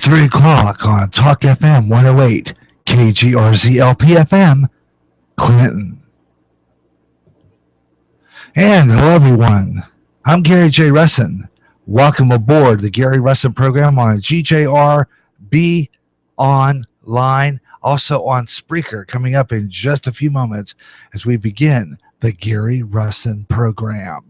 3 o'clock on Talk FM 108, KGRZLP FM, Clinton. And hello, everyone. I'm Gary J. Russen. Welcome aboard the Gary Russen program on GJRB Online, also on Spreaker, coming up in just a few moments as we begin the Gary Russen program.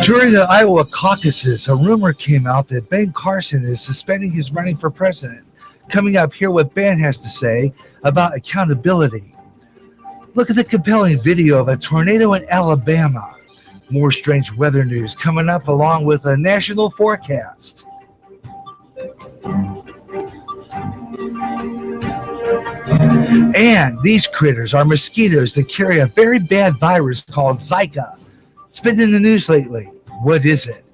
During the Iowa caucuses, a rumor came out that Ben Carson is suspending his running for president. Coming up, here what Ben has to say about accountability. Look at the compelling video of a tornado in Alabama. More strange weather news coming up along with a national forecast. And these critters are mosquitoes that carry a very bad virus called Zika. It's been in the news lately. What is it?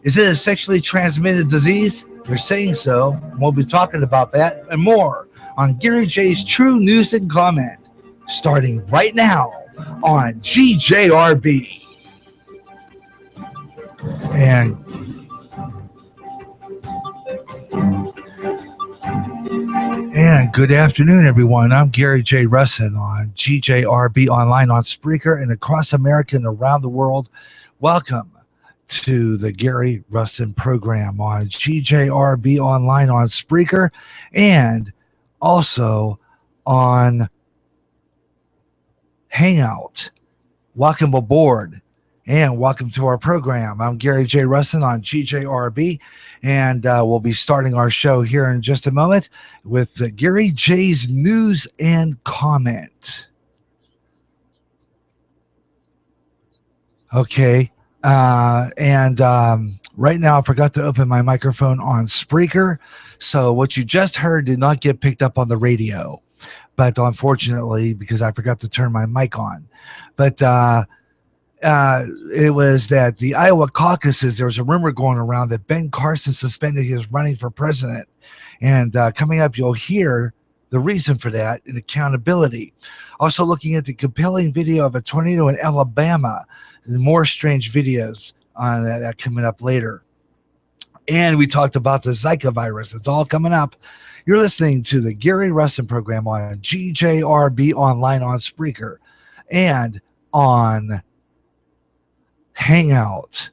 Is it a sexually transmitted disease? They're saying so. We'll be talking about that and more on Gary J's True News and Comment, starting right now on GJRB. And good afternoon, everyone. I'm Gary J. Russen on GJRB Online on Spreaker and across America and around the world. Welcome to the Gary Russen program on GJRB Online on Spreaker and also on Hangout. Welcome aboard and welcome to our program. I'm Gary J. Russen on GJRB, and we'll be starting our show here in just a moment with Gary J's News and Comment. Okay. Right now I forgot to open my microphone on Spreaker, so what you just heard did not get picked up on the radio, but unfortunately, because I forgot to turn my mic on. But it was that the Iowa caucuses, there was a rumor going around that Ben Carson suspended his running for president, and coming up you'll hear the reason for that and accountability. Also looking at the compelling video of a tornado in Alabama, and more strange videos on that coming up later. And we talked about the Zika virus. It's all coming up. You're listening to the Gary Russen program on GJRB Online on Spreaker and on Hangout.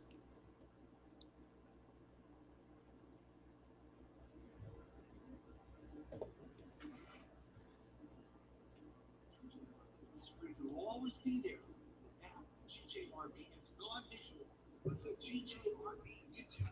Will always be there. Now, GJRB has gone visual with the GJRB YouTube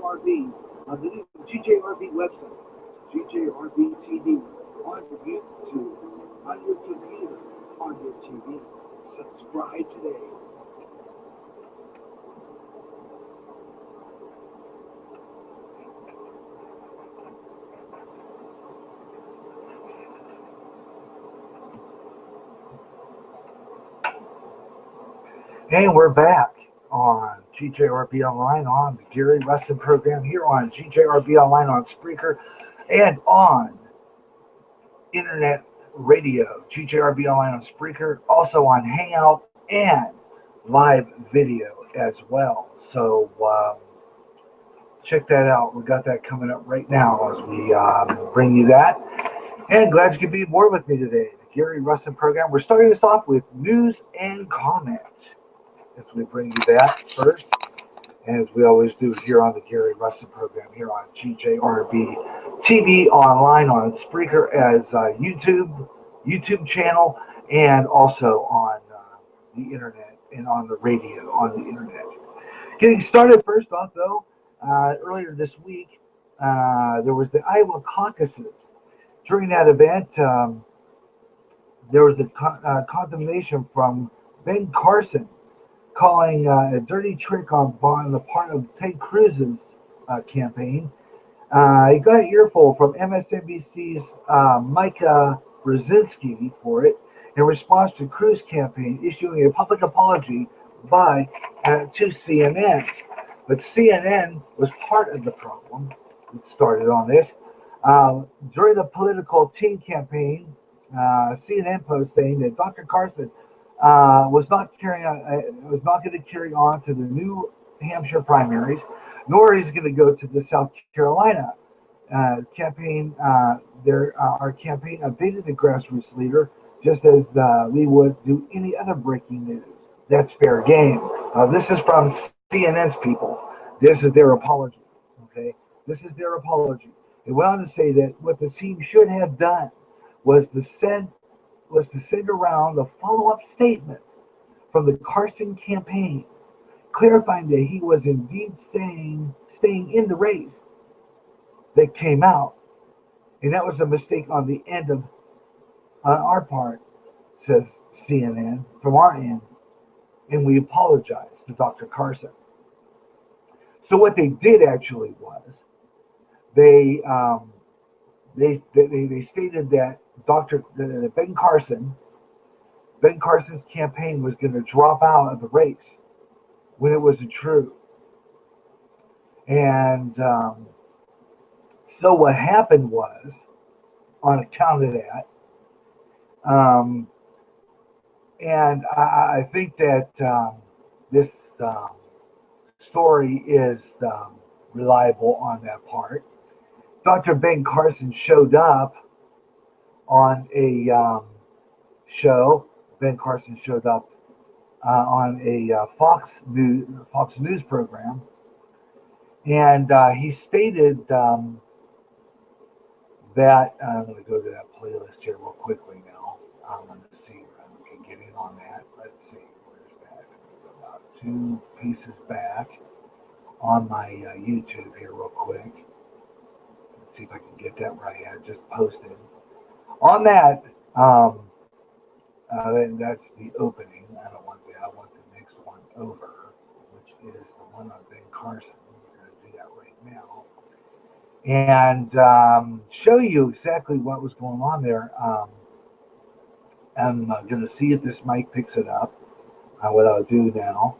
GJRB on the new GJRB website, GJRB TV, on YouTube, on your computer, on your TV. Subscribe today. And we're back on GJRB Online on the Gary Russen program here on GJRB Online on Spreaker and on Internet Radio, GJRB Online on Spreaker, also on Hangout and live video as well. So check that out. We got that coming up right now as we bring you that. And glad you could be aboard with me today, the Gary Russen program. We're starting this off with news and comments as we bring you that first, as we always do here on the Gary Russen program here on GJRB TV Online on Spreaker as YouTube channel, and also on the internet and on the radio on the internet. Getting started first off though, earlier this week there was the Iowa caucuses. During that event, there was a condemnation from Ben Carson, calling a dirty trick on the part of Ted Cruz's campaign. He got an earful from MSNBC's Micah Brzezinski for it in response to Cruz's campaign issuing a public apology to CNN. But CNN was part of the problem that started on this. During the political team campaign, CNN post saying that Dr. Carson was not going to carry on to the New Hampshire primaries, nor is he going to go to the South Carolina campaign. Our campaign updated the grassroots leader just as we would do any other breaking news. That's fair game. This is from CNN's people. This is their apology. Okay, this is their apology. It went on to say that what the team should have done was to send around the follow-up statement from the Carson campaign, clarifying that he was indeed staying in the race that came out. And that was a mistake on the end on our part, says CNN, from our end. And we apologize to Dr. Carson. So what they did actually was they stated that Ben Carson's campaign was going to drop out of the race when it wasn't true. And so what happened was, on account of that, and I think that this story is reliable on that part. Dr. Ben Carson showed up on a show. Ben Carson showed up on a Fox News program, and he stated that I'm going to go to that playlist here real quickly now. I'm going to see if I can get in on that. Let's see, where's that? About 2 pieces back on my YouTube here real quick. Let's see if I can get that right. I just posted on that. That's the opening. I don't want that. I want the next one over, which is the one on Ben Carson. We're going to do that right now, and show you exactly what was going on there. I'm going to see if this mic picks it up. What I'll do now.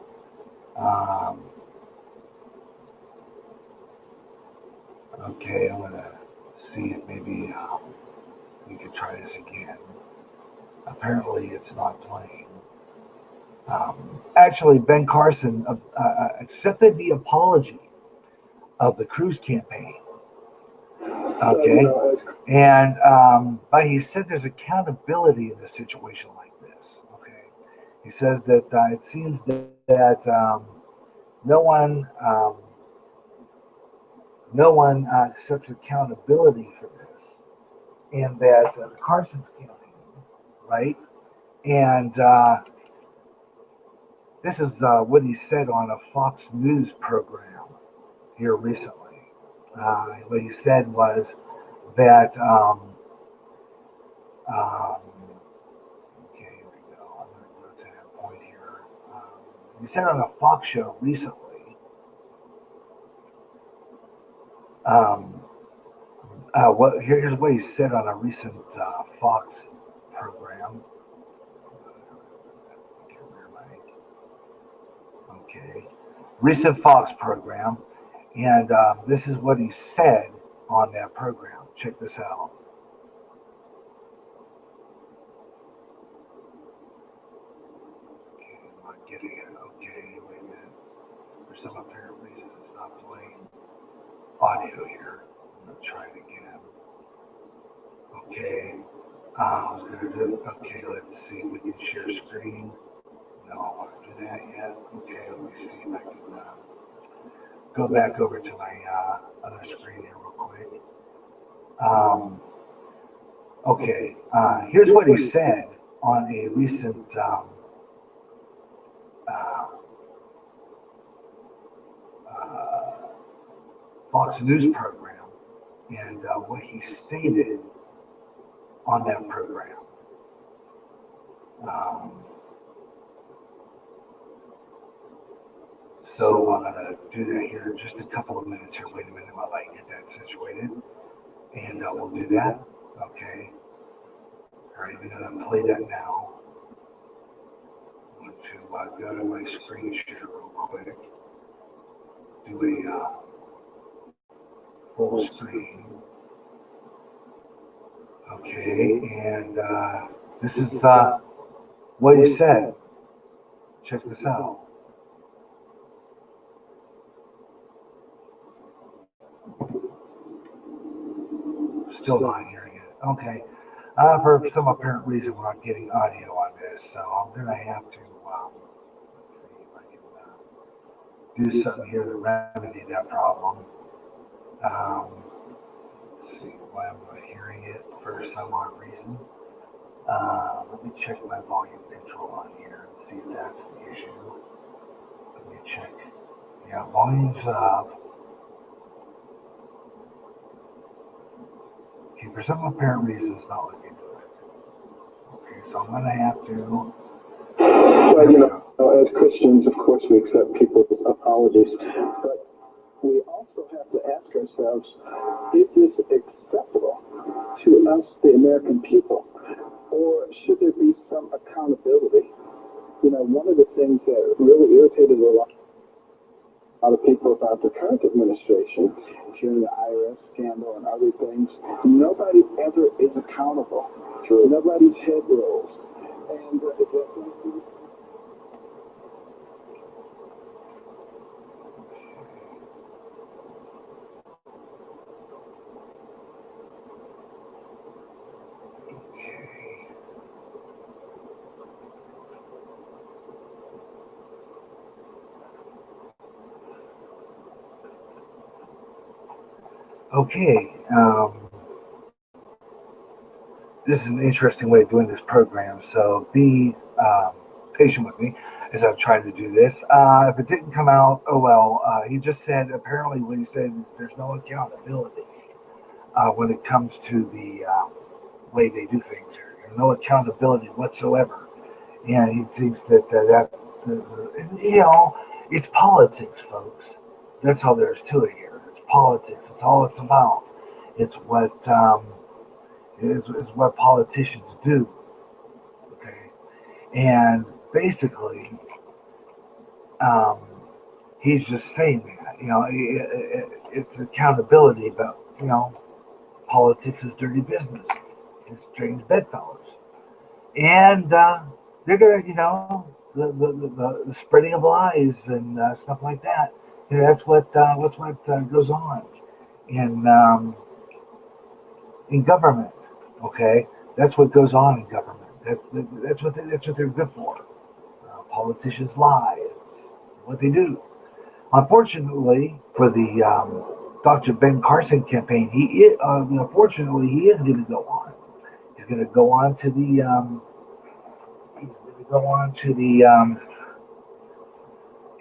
Okay, I'm going to see if maybe we could try this again. Apparently, it's not playing. Actually, Ben Carson accepted the apology of the Cruz campaign. Okay, and but he said there's accountability in a situation like this. Okay, he says that it seems that no one accepts accountability for this, and that Carson's campaign, right? And this is what he said on a Fox News program. here recently. What he said was that, okay, here we go. I'm going to go to that point here. He said on a Fox show recently, here's what he said on a recent Fox program. Okay, recent Fox program, and this is what he said on that program. Check this out. Okay, I'm not getting it. Okay, wait a minute. For some apparent reason, it's not playing audio here. I'm gonna try it again. Okay, I was gonna do. Okay, let's see if we can share screen. No, I want to do that yet. Okay, let me see if I can go back over to my other screen here real quick. Okay, here's what he said on a recent Fox News program, and what he stated on that program. So I'm going to do that here in just a couple of minutes here. Wait a minute while I get that situated. And we'll do that. Okay. All right, I'm going to play that now. I'm going to go to my screen share real quick. Do a full screen. Okay, and this is what he said. Check this out. Still not hearing it. Okay. For some apparent reason, we're not getting audio on this, so I'm going to have to, let's see if I can do something here to remedy that problem. Let's see why I'm not hearing it for some odd reason. Let me check my volume control on here and see if that's the issue. Let me check. Yeah, volume's up. Okay, for some apparent reason, it's not looking good. Okay, so I'm going to have to. Well, as Christians, of course, we accept people's apologies, but we also have to ask ourselves, is this acceptable to us, the American people, or should there be some accountability? One of the things that really irritated a lot of people about the current administration, during the IRS scandal and other things, nobody ever is accountable. True. Nobody's head rolls. And Okay, this is an interesting way of doing this program, so be patient with me as I'm trying to do this. If it didn't come out, oh well. He just said, apparently what he said is there's no accountability when it comes to the way they do things here. There's no accountability whatsoever. And he thinks that, it's politics, folks. That's all there is to it here. It's politics. It's all it's about. It's what it's what politicians do. Okay, and basically, he's just saying that it's accountability, but politics is dirty business. It's strange bedfellows, and they're gonna the spreading of lies and stuff like that. That's what goes on in government. Okay, that's what goes on in government. That's what they're good for. Politicians lie. It's what they do. Unfortunately, for the Dr. Ben Carson campaign, unfortunately, he is going to go on. He's going to go on to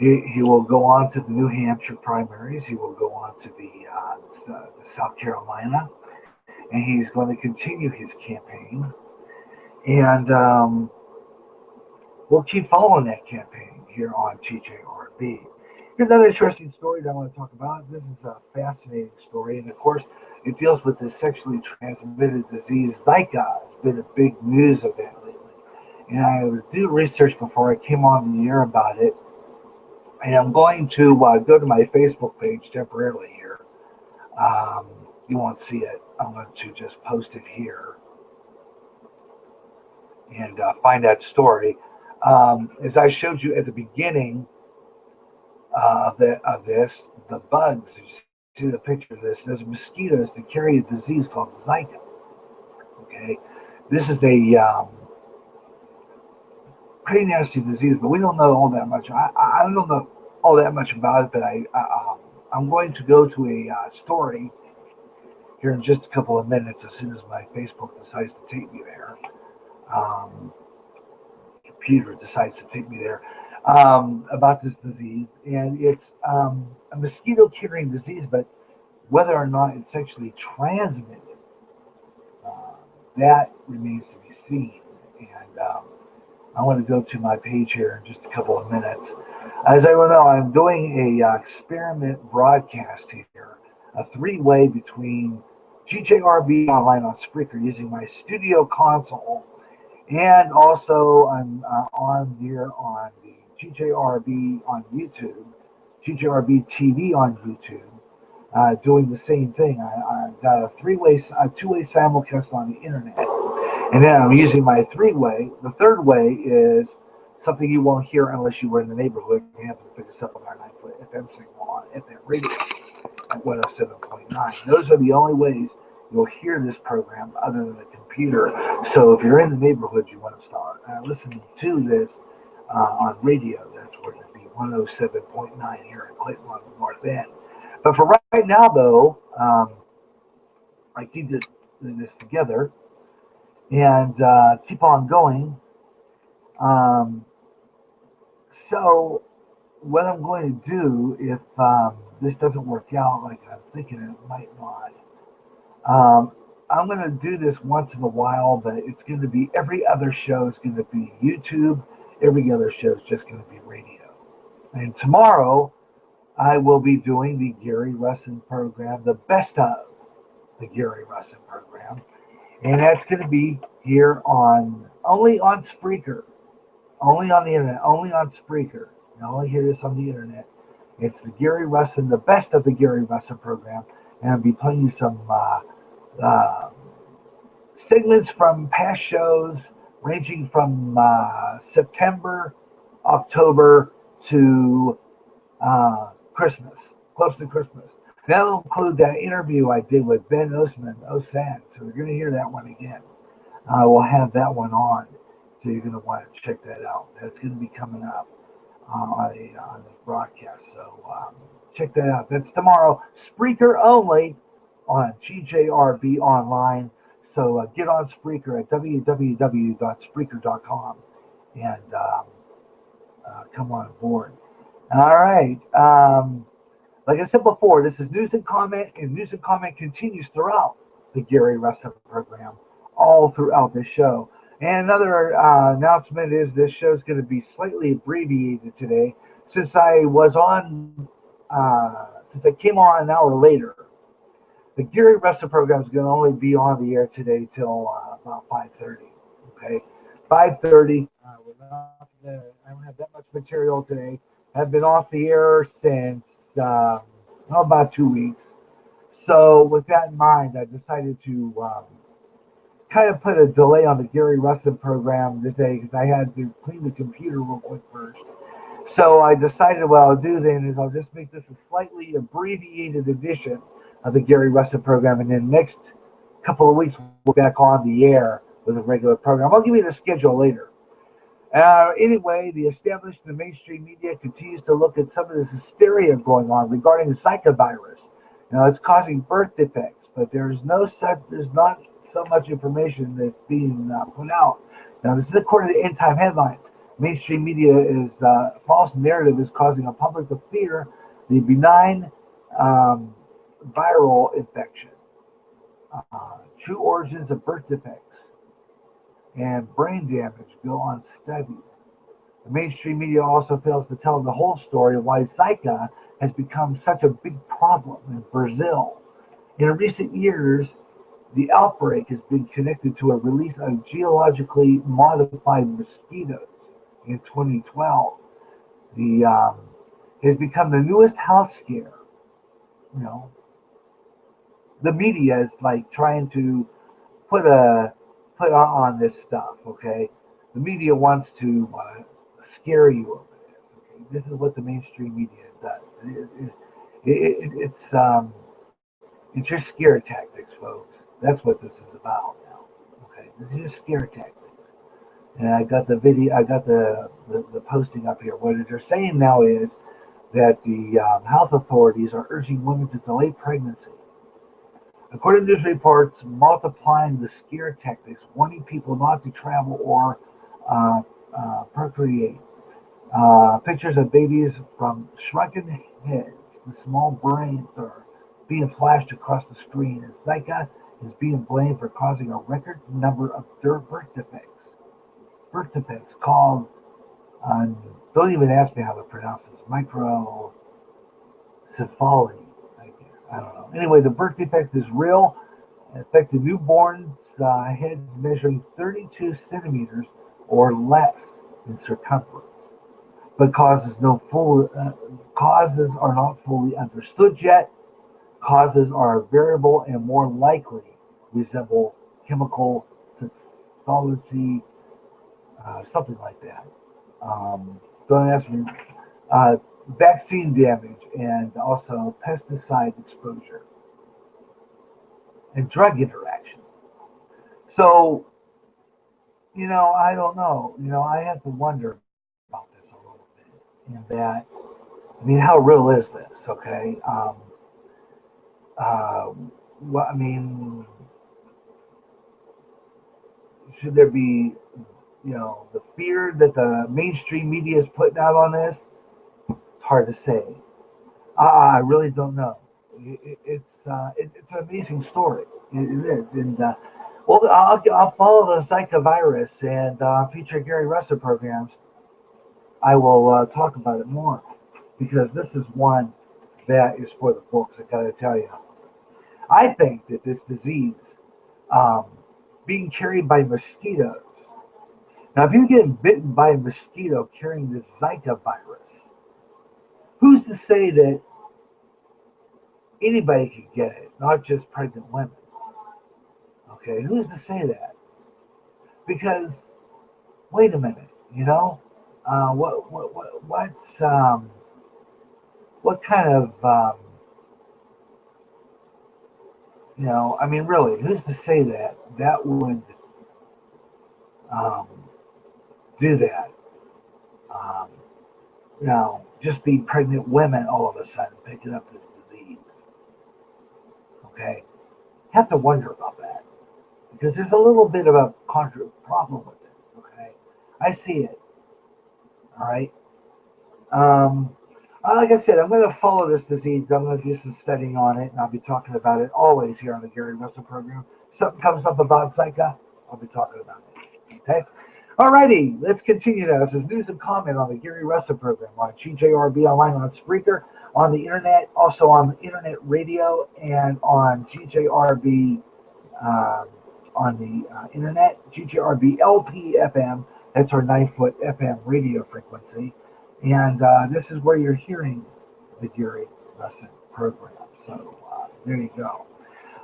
He will go on to the New Hampshire primaries. He will go on to the South Carolina, and he's going to continue his campaign. And we'll keep following that campaign here on TJRB. Here's another interesting story that I want to talk about. This is a fascinating story, and of course, it deals with the sexually transmitted disease Zika. It's been a big news event lately. And I would do research before I came on the air about it. And I'm going to go to my Facebook page temporarily here. You won't see it. I'm going to just post it here and find that story. As I showed you at the beginning of this, the bugs, you see the picture of this, there's mosquitoes that carry a disease called Zika. Okay, this is a pretty nasty disease, but we don't know all that much. I don't know all that much about it, but I'm going to go to a story here in just a couple of minutes as soon as my Facebook decides to take me there. Computer decides to take me there about this disease, and it's a mosquito-carrying disease, but whether or not it's sexually transmitted, that remains to be seen. And I want to go to my page here in just a couple of minutes. As everyone knows, I'm doing a experiment broadcast here, a three-way between GJRB online on Spreaker using my studio console, and also I'm on here on the GJRB on YouTube, GJRB TV on YouTube, doing the same thing. I've got a two-way simulcast on the internet. And then I'm using my three-way. The third way is something you won't hear unless you were in the neighborhood. You have to pick us up on our 9-foot FM signal on FM radio at 107.9. Those are the only ways you'll hear this program other than the computer. So if you're in the neighborhood, you want to start listening to this on radio. That's where it'd be 107.9 here in Clayton on the North End. But for right now, though, I keep this together and keep on going. So what I'm going to do, if this doesn't work out like I'm thinking it might not, I'm going to do this once in a while, but it's going to be every other show is going to be YouTube. Every other show is just going to be radio. And tomorrow, I will be doing the Gary Russen program, the best of the Gary Russen program. And that's going to be here only on Spreaker, only on the internet, only on Spreaker. You only hear this on the internet. It's the Gary Russen, the best of the Gary Russen program. And I'll be playing you some segments from past shows ranging from September, October to Christmas, close to Christmas. That'll include that interview I did with Ben Osman, Osan. So you're going to hear that one again. We'll have that one on. So you're going to want to check that out. That's going to be coming up on the broadcast. So check that out. That's tomorrow. Spreaker only on GJRB Online. So get on Spreaker at www.spreaker.com and come on board. All right. Like I said before, this is News and Comment, and News and Comment continues throughout the Gary Russen program, all throughout this show. And another announcement is this show is going to be slightly abbreviated today, since I came on an hour later. The Gary Russen program is going to only be on the air today till about 5:30. Okay, 5:30. I don't have that much material today. I've been off the air since about 2 weeks. So with that in mind, I decided to kind of put a delay on the Gary Russen program today because I had to clean the computer real quick first. So I decided what I'll do then is I'll just make this a slightly abbreviated edition of the Gary Russen program, and then next couple of weeks we'll be back on the air with a regular program. I'll give you the schedule later. Anyway, the established and the mainstream media continues to look at some of this hysteria going on regarding the Zika virus. Now, it's causing birth defects, but there's not so much information that's being put out. Now, this is according to End Time Headlines. Mainstream media is false narrative is causing a public to fear the benign um, viral infection, true origins of birth defects, and brain damage go unstudied. The mainstream media also fails to tell the whole story of why Zika has become such a big problem in Brazil. In recent years, the outbreak has been connected to a release of geologically modified mosquitoes in 2012. The has become the newest house scare. You know, the media is like trying to put a put on this stuff. Okay, the media wants to scare you over this. Okay, this is what the mainstream media does. It's your scare tactics, folks. That's what this is about now. Okay, this is your scare tactics. And I got the video. I got the posting up here. What they're saying now is that the health authorities are urging women to delay pregnancy. According to news reports, multiplying the scare tactics, warning people not to travel or uh, procreate. Pictures of babies from shrunken heads, the small brains are being flashed across the screen as Zika is being blamed for causing a record number of birth defects. Birth defects called, uh, don't even ask me how to pronounce this, microcephaly, I guess. I don't know. Anyway, the birth defect is real. It affected newborns' heads measuring 32 centimeters or less in circumference, but causes are not fully understood yet. Causes are variable and more likely resemble chemical toxicology, something like that. Don't ask me. Uh, Vaccine damage and also pesticide exposure and drug interaction. So, I don't know. I have to wonder about this a little bit. In that, I mean, how real is this? Okay. Uh, well, I mean, should there be, the fear that the mainstream media is putting out on this? It's hard to say. I really don't know. It's an amazing story. It is, and well, I'll follow the Zika virus and future Gary Russen programs. I will talk about it more because this is one that is for the books. I gotta tell you, I think that this disease, um, being carried by mosquitoes. Now, if you get bitten by a mosquito carrying this Zika virus, who's to say that anybody could get it, not just pregnant women? Okay, who's to say that? Because wait a minute, what kind of I mean, really, who's to say that that would um, do that? Um, just be pregnant women all of a sudden picking up this disease. Okay, have to wonder about that because there's a little bit of a problem with this. Okay, I see it. All right. Um, like I said, I'm going to follow this disease. I'm going to do some studying on it, and I'll be talking about it always here on the Gary Russell program. Something comes up about Zika, I'll be talking about it. Okay. Alrighty, let's continue now. This is news and comment on the Gary Russell program on GJRB online on Spreaker, on the internet, also on the internet radio, and on GJRB on the internet, GJRB LP FM. That's our 9-foot FM radio frequency. And this is where you're hearing the Gary Russell program. So there you go.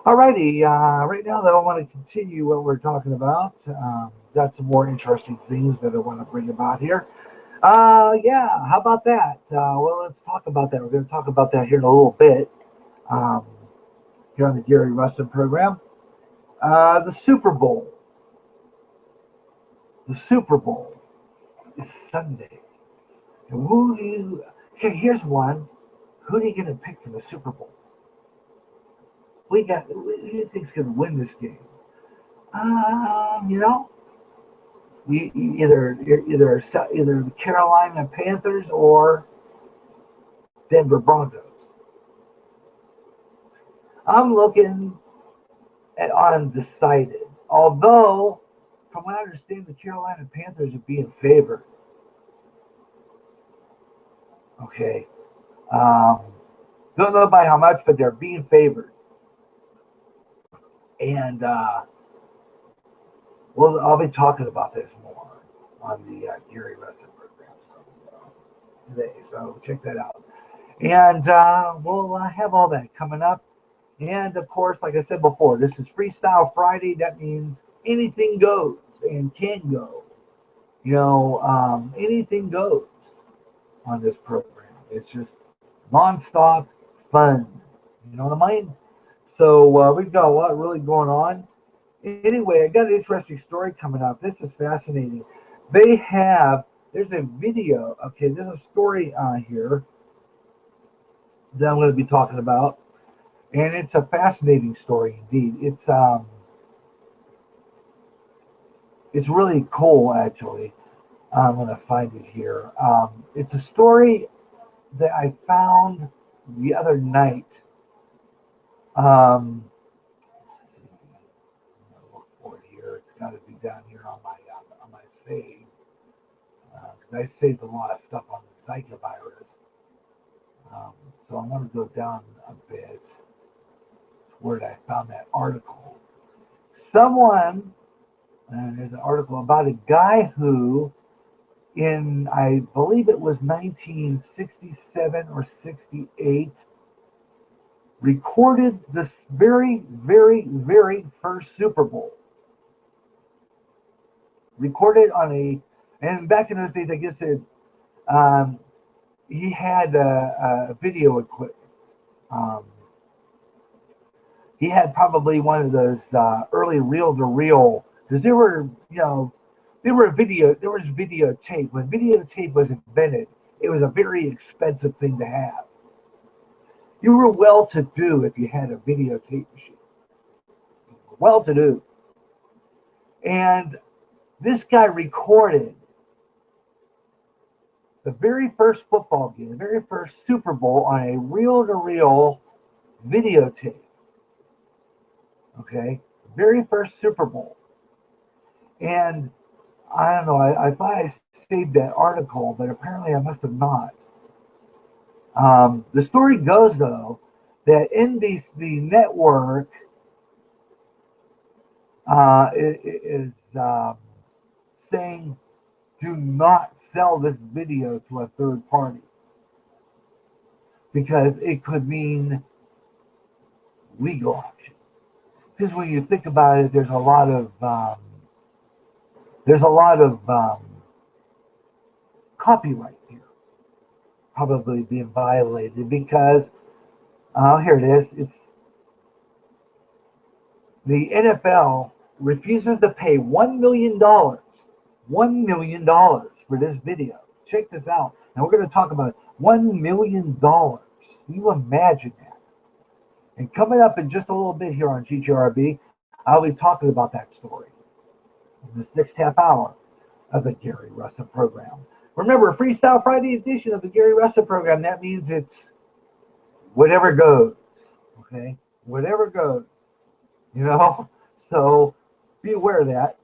Alrighty, right now though, I want to continue what we're talking about. Got some more interesting things that I want to bring about here. Yeah, how about that? Well, let's talk about that. We're going to talk about that here in a little bit here on the Gary Russell program. The Super Bowl. The Super Bowl is Sunday. And okay, here's one. Who are you going to pick for the Super Bowl? Who do you think's going to win this game? You know, either the Carolina Panthers or Denver Broncos. I'm looking at undecided. Although, from what I understand, the Carolina Panthers are being favored. Okay. Don't know by how much, but they're being favored. And well, I'll be talking about this more on the Gary Russen program today. So check that out. And we'll have all that coming up. And of course, like I said before, this is Freestyle Friday. That means anything goes and can go. Anything goes on this program. It's just nonstop fun. You know what I mean? So we've got a lot really going on. Anyway, I got an interesting story coming up. This is fascinating. There's a video. Okay, there's a story on here that I'm going to be talking about. And it's a fascinating story indeed. It's really cool, actually. I'm going to find it here. It's a story that I found the other night. Look for it here. It's got to be down here on my save. Because I saved a lot of stuff on the Zika virus. So I'm going to go down a bit. Where I found that article. There's an article about a guy who, in I believe it was 1967 or 68, recorded this very, very, very first Super Bowl. Recorded and back in those days, I guess he had a video equipment. He had probably one of those early reel-to-reel, because there was videotape. When videotape was invented, it was a very expensive thing to have. You were well-to-do if you had a videotape machine. Well-to-do. And this guy recorded the very first football game, the very first Super Bowl on a reel-to-reel videotape. Okay, very first Super Bowl. And I don't know, I thought I saved that article, but apparently I must have not. The story goes, though, that the network is saying, do not sell this video to a third party, because it could mean legal action. Because when you think about it, there's a lot of copyright here probably being violated, because here it is. It's the NFL refuses to pay $1 million for this video. Check this out. And we're going to talk about $1 million. Can you imagine that? And coming up in just a little bit here on GGRB, I'll be talking about that story in this next half hour of the Gary Russen program. Remember, Freestyle Friday edition of the Gary Russen program. That means it's whatever goes. Okay? Whatever goes. So be aware of that.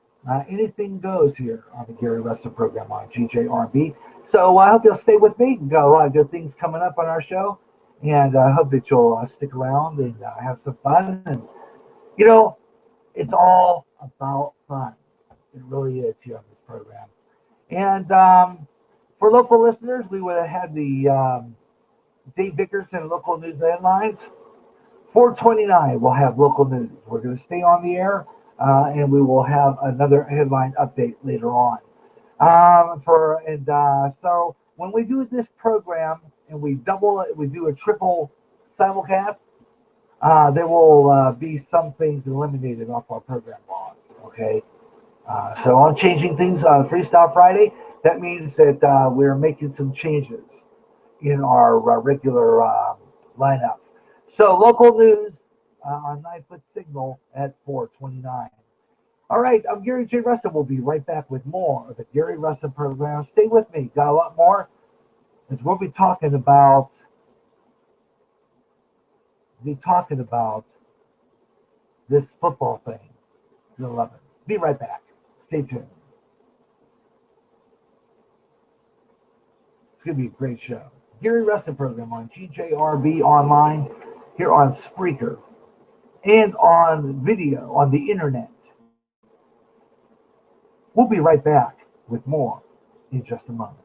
Anything goes here on the Gary Russen program on GJRB. So I hope you'll stay with me. We've got a lot of good things coming up on our show. And I hope that you'll stick around and have some fun. And, it's all about fun. It really is here on this program. And for local listeners, we would have had the Dave Vickerson local news headlines. 4:29, we'll have local news. We're going to stay on the air, and we will have another headline update later on. So when we do this program and we do a triple simulcast, there will be some things eliminated off our program log. Okay. So I'm changing things on Freestyle Friday. That means that we're making some changes in our regular lineup. So local news on 9-foot signal at 4:29. All right, I'm Gary J. Russen. We'll be right back with more of the Gary Russen program. Stay with me. Got a lot more. As we'll be talking about this football thing. 11. Be right back. Stay tuned. It's going to be a great show. Gary Russen program on GJRB online, here on Spreaker, and on video on the internet. We'll be right back with more in just a moment.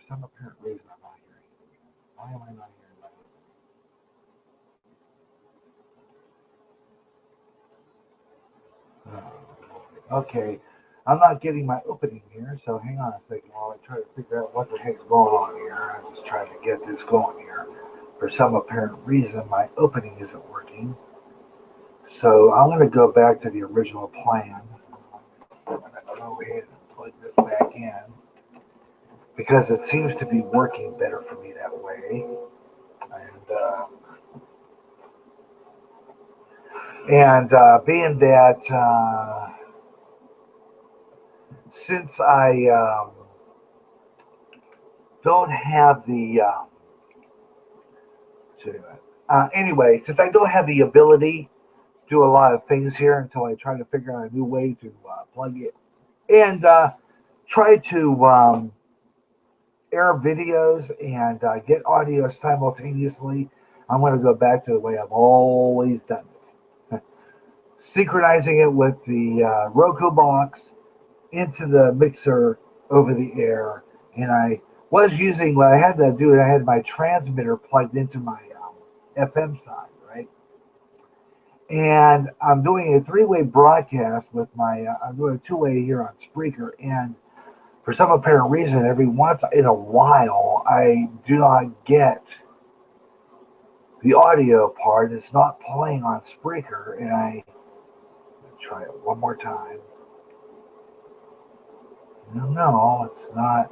some apparent reason I'm not hearing it. Why am I not hearing that? Okay, I'm not getting my opening here, so hang on a second while I try to figure out what the heck's going on here. I'm just trying to get this going here. For some apparent reason, my opening isn't working. So I'm going to go back to the original plan. I'm going to go ahead and plug this back in because it seems to be working better for me that way. And being that since I don't have the anyway, since I don't have the ability to do a lot of things here until I try to figure out a new way to plug it and try to air videos and get audio simultaneously, I'm going to go back to the way I've always done it. Synchronizing it with the Roku box into the mixer over the air. And I was using, what I had to do, I had my transmitter plugged into my FM side, right? And I'm doing a three-way broadcast with my, I'm doing a two-way here on Spreaker. And for some apparent reason, every once in a while, I do not get the audio part. It's not playing on Spreaker. And I try it one more time. No, it's not.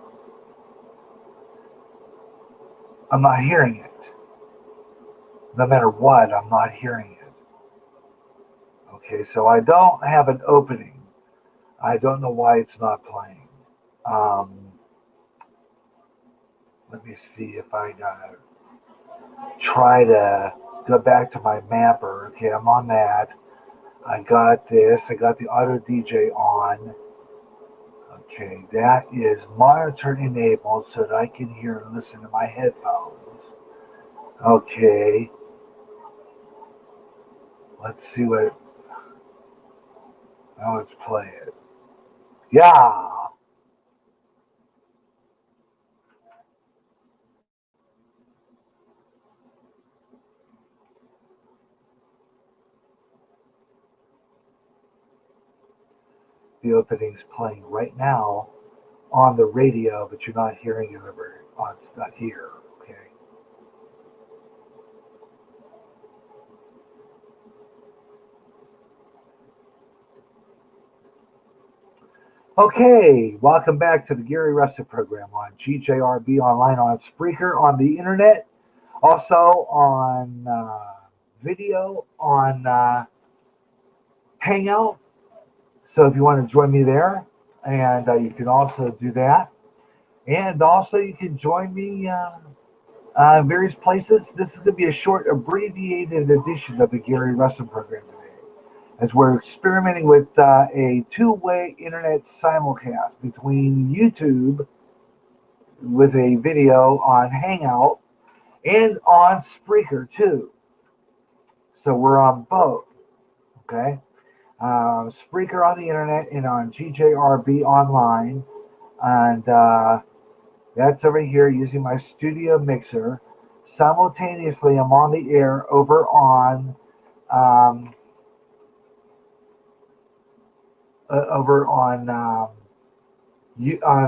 I'm not hearing it. No matter what, I'm not hearing it. Okay, so I don't have an opening. I don't know why it's not playing. Let me see if I gotta try to go back to my mapper. Okay, I'm on that. I got this. I got the auto DJ on. Okay, that is monitor enabled so that I can hear and listen to my headphones. Okay. Let's see what. Now let's play it. Yeah. The opening's playing right now on the radio, but you're not hearing it over on. It's not here. Okay. Okay, welcome back to the Gary Russen program on GJRB online on Spreaker on the internet, also on video on Hangout. So if you want to join me there, and you can also do that, and also you can join me in various places. This is going to be a short, abbreviated edition of the Gary Russen program today, as we're experimenting with a two-way internet simulcast between YouTube with a video on Hangout and on Spreaker too. So we're on both, okay? Spreaker on the internet and on GJRB online. And that's over here using my studio mixer. Simultaneously, I'm on the air over on on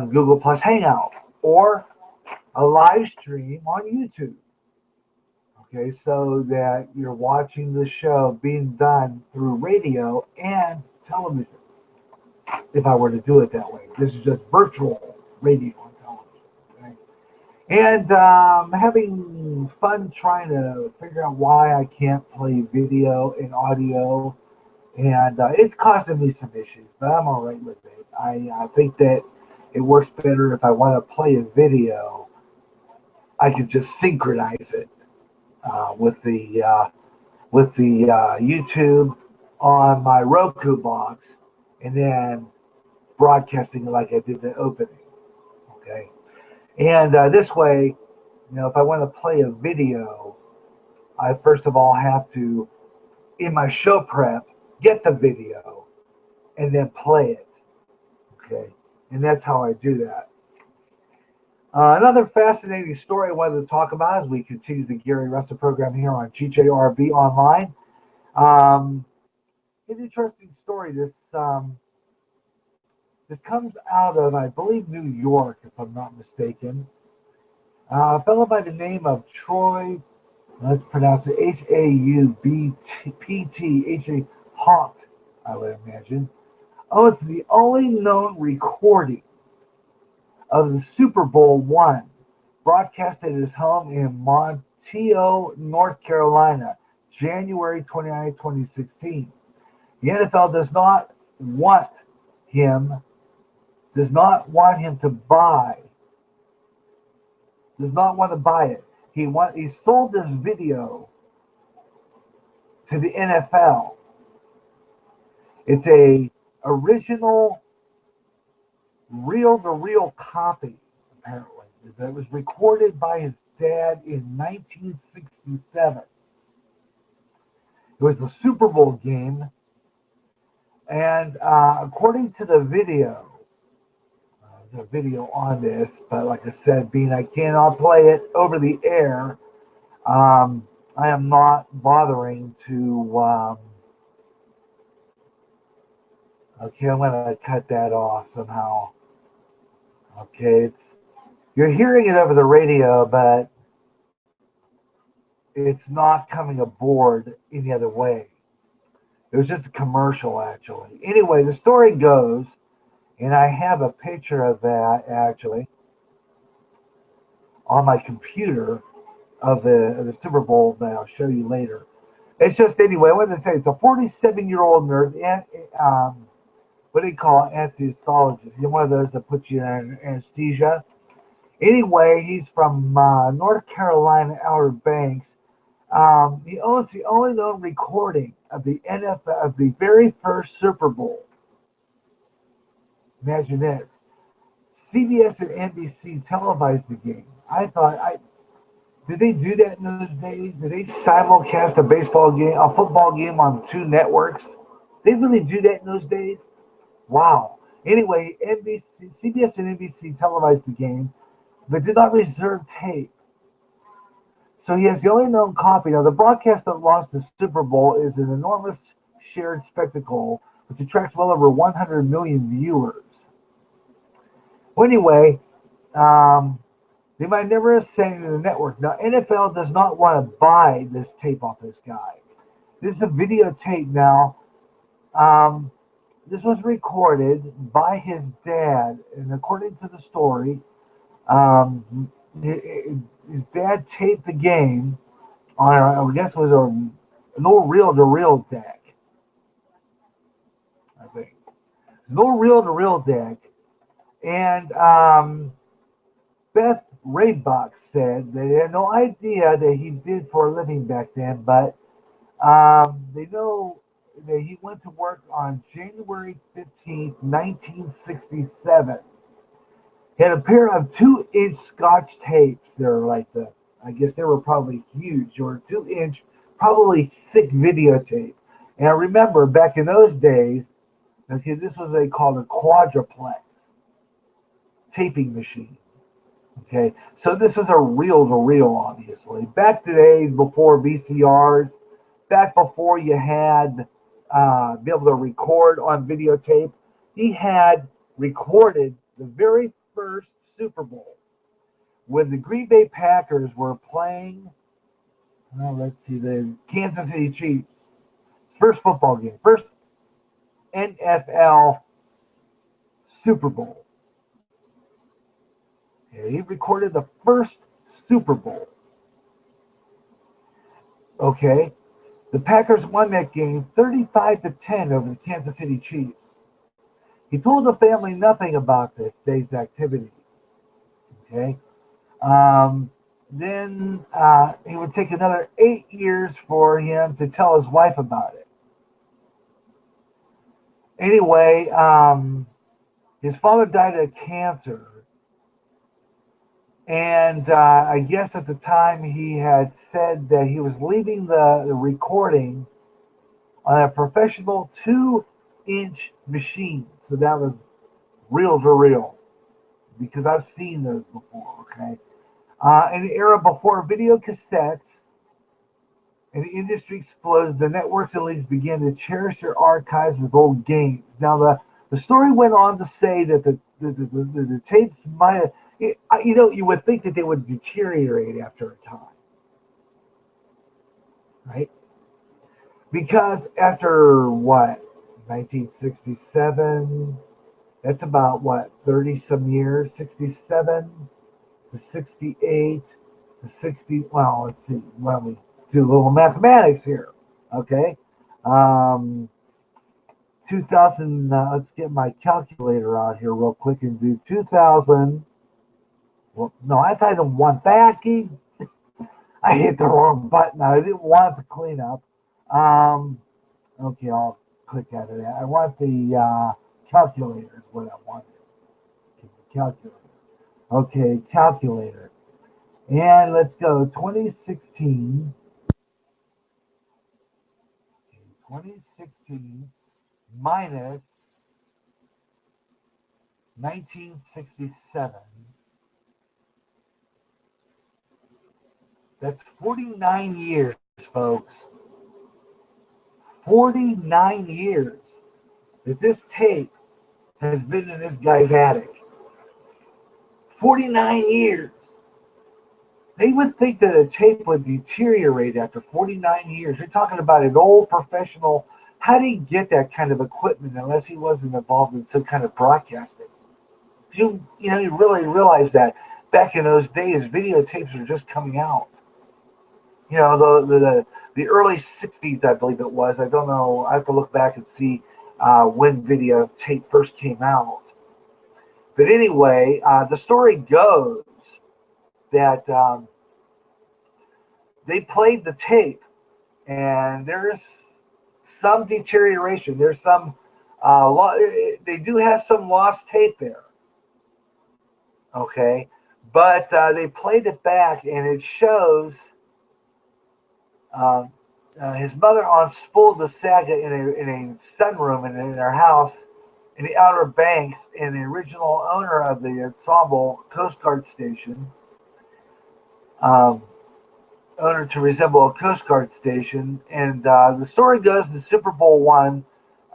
Google Plus Hangout or a live stream on YouTube. Okay, so that you're watching the show being done through radio and television. If I were to do it that way, this is just virtual radio and television. Okay? And having fun trying to figure out why I can't play video and audio. And it's causing me some issues, but I'm all right with it. I think that it works better if I want to play a video. I can just synchronize it with the YouTube on my Roku box, and then broadcasting it like I did the opening. Okay, and this way, if I want to play a video, I first of all have to, in my show prep, get the video and then play it. Okay, and that's how I do that. Another fascinating story I wanted to talk about as we continue the Gary Russen program here on GJRB Online. Um, an interesting story. This comes out of, I believe, New York, if I'm not mistaken. A fellow by the name of Troy, let's pronounce it Haubpt, H-A Haupt, I would imagine. Oh, it's the only known recording of the Super Bowl one, broadcast at his home in Monticello, North Carolina, January 29, 2016. The NFL want him, does not want him to buy, does not want to buy it. He sold this video to the NFL. It's a original reel-to-reel copy, apparently. It was recorded by his dad in 1967. It was a Super Bowl game, and according to the video on this, but like I said, being I cannot play it over the air, I am not bothering to. Okay, I'm gonna cut that off somehow. Okay, you're hearing it over the radio, but it's not coming aboard any other way. It was just a commercial, actually. Anyway, the story goes, and I have a picture of that actually on my computer of the Super Bowl that I'll show you later. It's just anyway. What did I say? It's a 47-year-old nurse, and what do you call it? Anesthesiologist. He's one of those that puts you in anesthesia. Anyway, he's from North Carolina, Outer Banks. He owns the only known recording of the NFL of the very first Super Bowl. Imagine this: CBS and NBC televised the game. I thought, did they do that in those days? Did they simulcast a football game on two networks? They really do that in those days? Wow. Anyway, CBS and NBC televised the game, but did not reserve tape. So he has the only known copy. Now, the broadcast that launched the Super Bowl is an enormous shared spectacle, which attracts well over 100 million viewers. Well, anyway, they might never have sent it to the network. Now, NFL does not want to buy this tape off this guy. This is a videotape now. This was recorded by his dad, and according to the story, his dad taped the game on, I guess, it was an old reel-to-reel deck. I think an old reel-to-reel deck, and Beth Raybuck said they had no idea that he did for a living back then, but they know that he went to work on January 15th, 1967. He had a pair of 2-inch Scotch tapes. They're I guess they were probably huge, or 2-inch, probably thick videotape. And I remember back in those days, okay, this was called a quadruplex taping machine. Okay, so this is a reel-to-reel, obviously. Back today, before VCRs, back before you had be able to record on videotape, he had recorded the very first Super Bowl when the Green Bay Packers were playing. Let's see, the Kansas City Chiefs. First football game, first NFL Super Bowl. Okay, he recorded the first Super Bowl. Okay, the Packers won that game 35-10 over the Kansas City Chiefs. He told the family nothing about this day's activity. Okay, then it would take another 8 years for him to tell his wife about it. Anyway, his father died of cancer. And I guess at the time he had said that he was leaving the recording on a professional 2-inch machine. So that was reel to reel. because I've seen those before, okay? In the era before video cassettes and the industry exploded, the networks and leagues began to cherish their archives with old games. Now, the story went on to say that the tapes might have, you would think that they would deteriorate after a time, right? Because after what, 1967, that's about what, 30 some years, 67 to 68 to 60. Well, let's see. Let me do a little mathematics here. Okay. 2000, let's get my calculator out here real quick and do 2000. Well, no, I typed in one backy. I hit the wrong button. I didn't want the cleanup. Okay, I'll click out of that. I want the calculator is what I wanted. Calculator. Okay, calculator. And let's go 2016. 2016 minus 1967. That's 49 years, folks. 49 years that this tape has been in this guy's attic. 49 years. They would think that a tape would deteriorate after 49 years. You're talking about an old professional. How did he get that kind of equipment unless he wasn't involved in some kind of broadcasting? You really realize that back in those days, videotapes were just coming out. The early 60s, I believe it was. I don't know. I have to look back and see when videotape first came out. But anyway, the story goes that they played the tape, and there's some deterioration. There's some, they do have some lost tape there. Okay, but they played it back, and it shows his mother unspooled the saga in a sunroom in her house in the Outer Banks, and the original owner of the ensemble Coast Guard station, owner to resemble a Coast Guard station. And the story goes, the Super Bowl one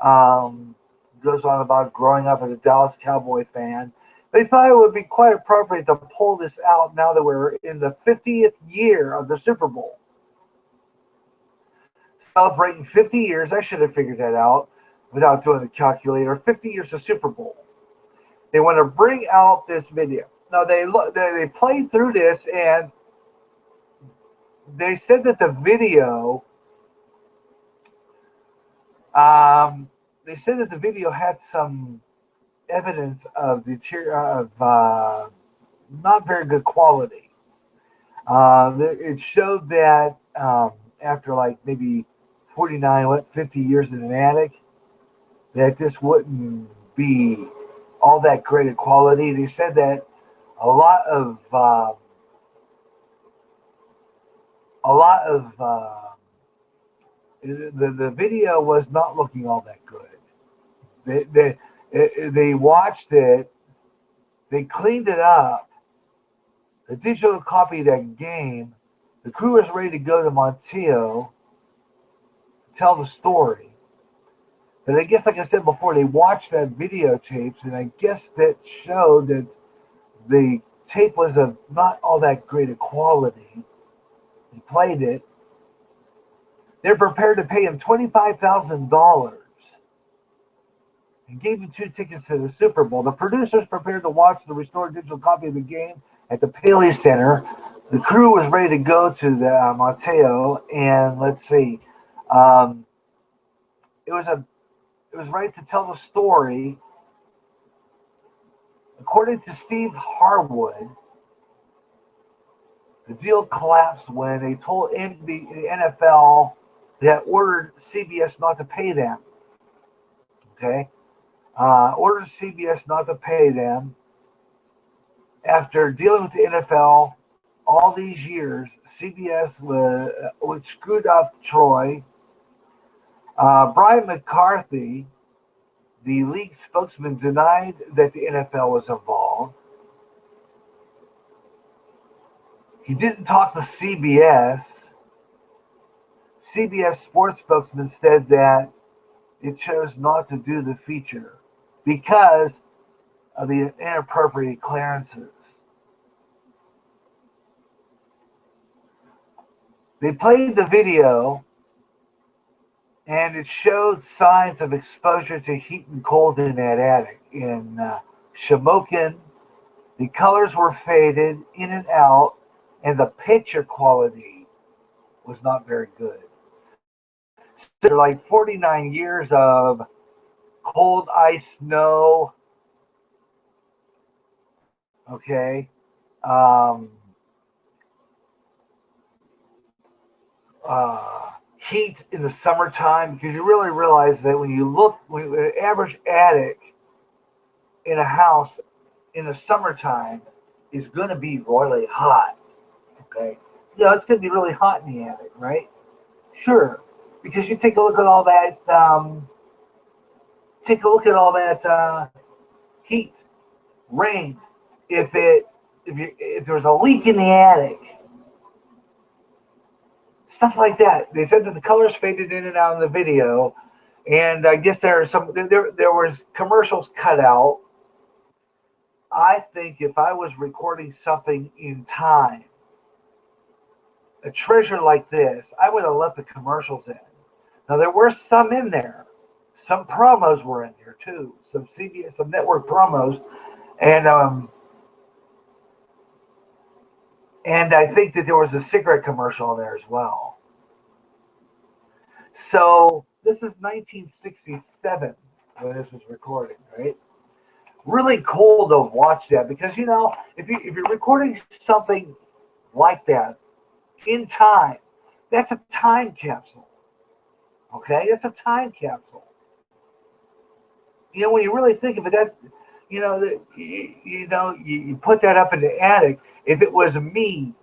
goes on about growing up as a Dallas Cowboy fan. They thought it would be quite appropriate to pull this out now that we're in the 50th year of the Super Bowl. Celebrating 50 years, I should have figured that out without doing the calculator. 50 years of Super Bowl. They want to bring out this video. Now they played through this, and they said that the video, had some evidence of not very good quality. It showed that after like maybe 49, 50 years in an attic, that this wouldn't be all that great a quality. They said that a lot of the video was not looking all that good. They watched it, they cleaned it up, the digital copy of that game. The crew was ready to go to Monteo to tell the story. But I guess, like I said before, they watched that videotapes, and I guess that showed that the tape was of not all that great a quality. They played it. They're prepared to pay him $25,000 and gave him 2 tickets to the Super Bowl. The producers prepared to watch the restored digital copy of the game at the Paley Center. The crew was ready to go to the Monteo, and let's see, it was right to tell the story. According to Steve Harwood, the deal collapsed when they told the NFL that ordered CBS not to pay them. Okay, ordered CBS not to pay them after dealing with the NFL all these years. CBS which screwed up Troy. Brian McCarthy, the league spokesman, denied that the NFL was involved. He didn't talk to CBS. CBS sports spokesman said that it chose not to do the feature because of the inappropriate clearances. They played the video, and it showed signs of exposure to heat and cold in that attic. In Shamokin, the colors were faded in and out, and the picture quality was not very good. So there are like 49 years of cold ice snow, okay, um, heat in the summertime, because you really realize that when you look, when an average attic in a house in the summertime is going to be really hot, okay? You know, it's going to be really hot in the attic, right? Sure, because you take a look at all that, heat, rain. If there's a leak in the attic, stuff like that. They said that the colors faded in and out in the video, and I guess there was commercials cut out. I think if I was recording something in time, a treasure like this, I would have left the commercials in. Now there were some in there. Some promos were in there too. Some CBS, some network promos, and I think that there was a cigarette commercial in there as well. So this is 1967 when this was recorded, right? Really cool to watch that, because you know, if you're recording something like that in time, that's a time capsule. Okay, it's a time capsule. You know, when you really think of it, that you put that up in the attic. If it was me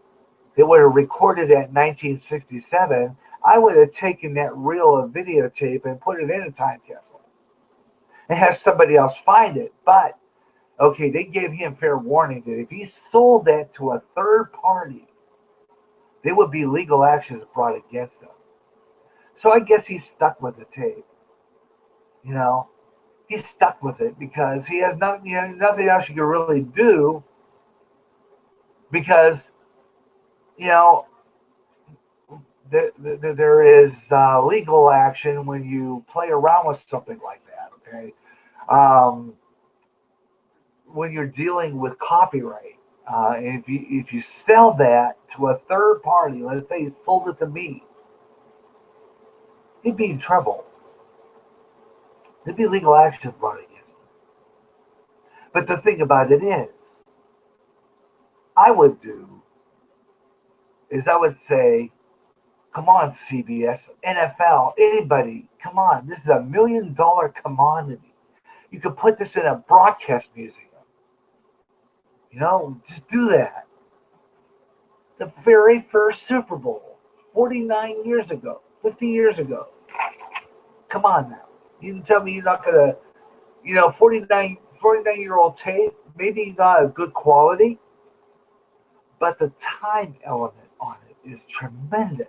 that would have recorded that in 1967, I would have taken that reel of videotape and put it in a time capsule and have somebody else find it. But okay, they gave him fair warning that if he sold that to a third party, there would be legal actions brought against him. So I guess he's stuck with the tape. You know, he's stuck with it because he has nothing else he can really do, because you know there is legal action when you play around with something like that. Okay, when you're dealing with copyright, if you sell that to a third party, let's say he sold it to me, he'd be in trouble. There'd be legal action brought against him. But the thing about it is, I would say, come on, CBS, NFL, anybody, come on. This is $1 million commodity. You could put this in a broadcast museum. You know, just do that. The very first Super Bowl, 49 years ago, 50 years ago. Come on now. You can tell me you're not going to, 49-year-old tape, maybe not a good quality, but the time element on it is tremendous.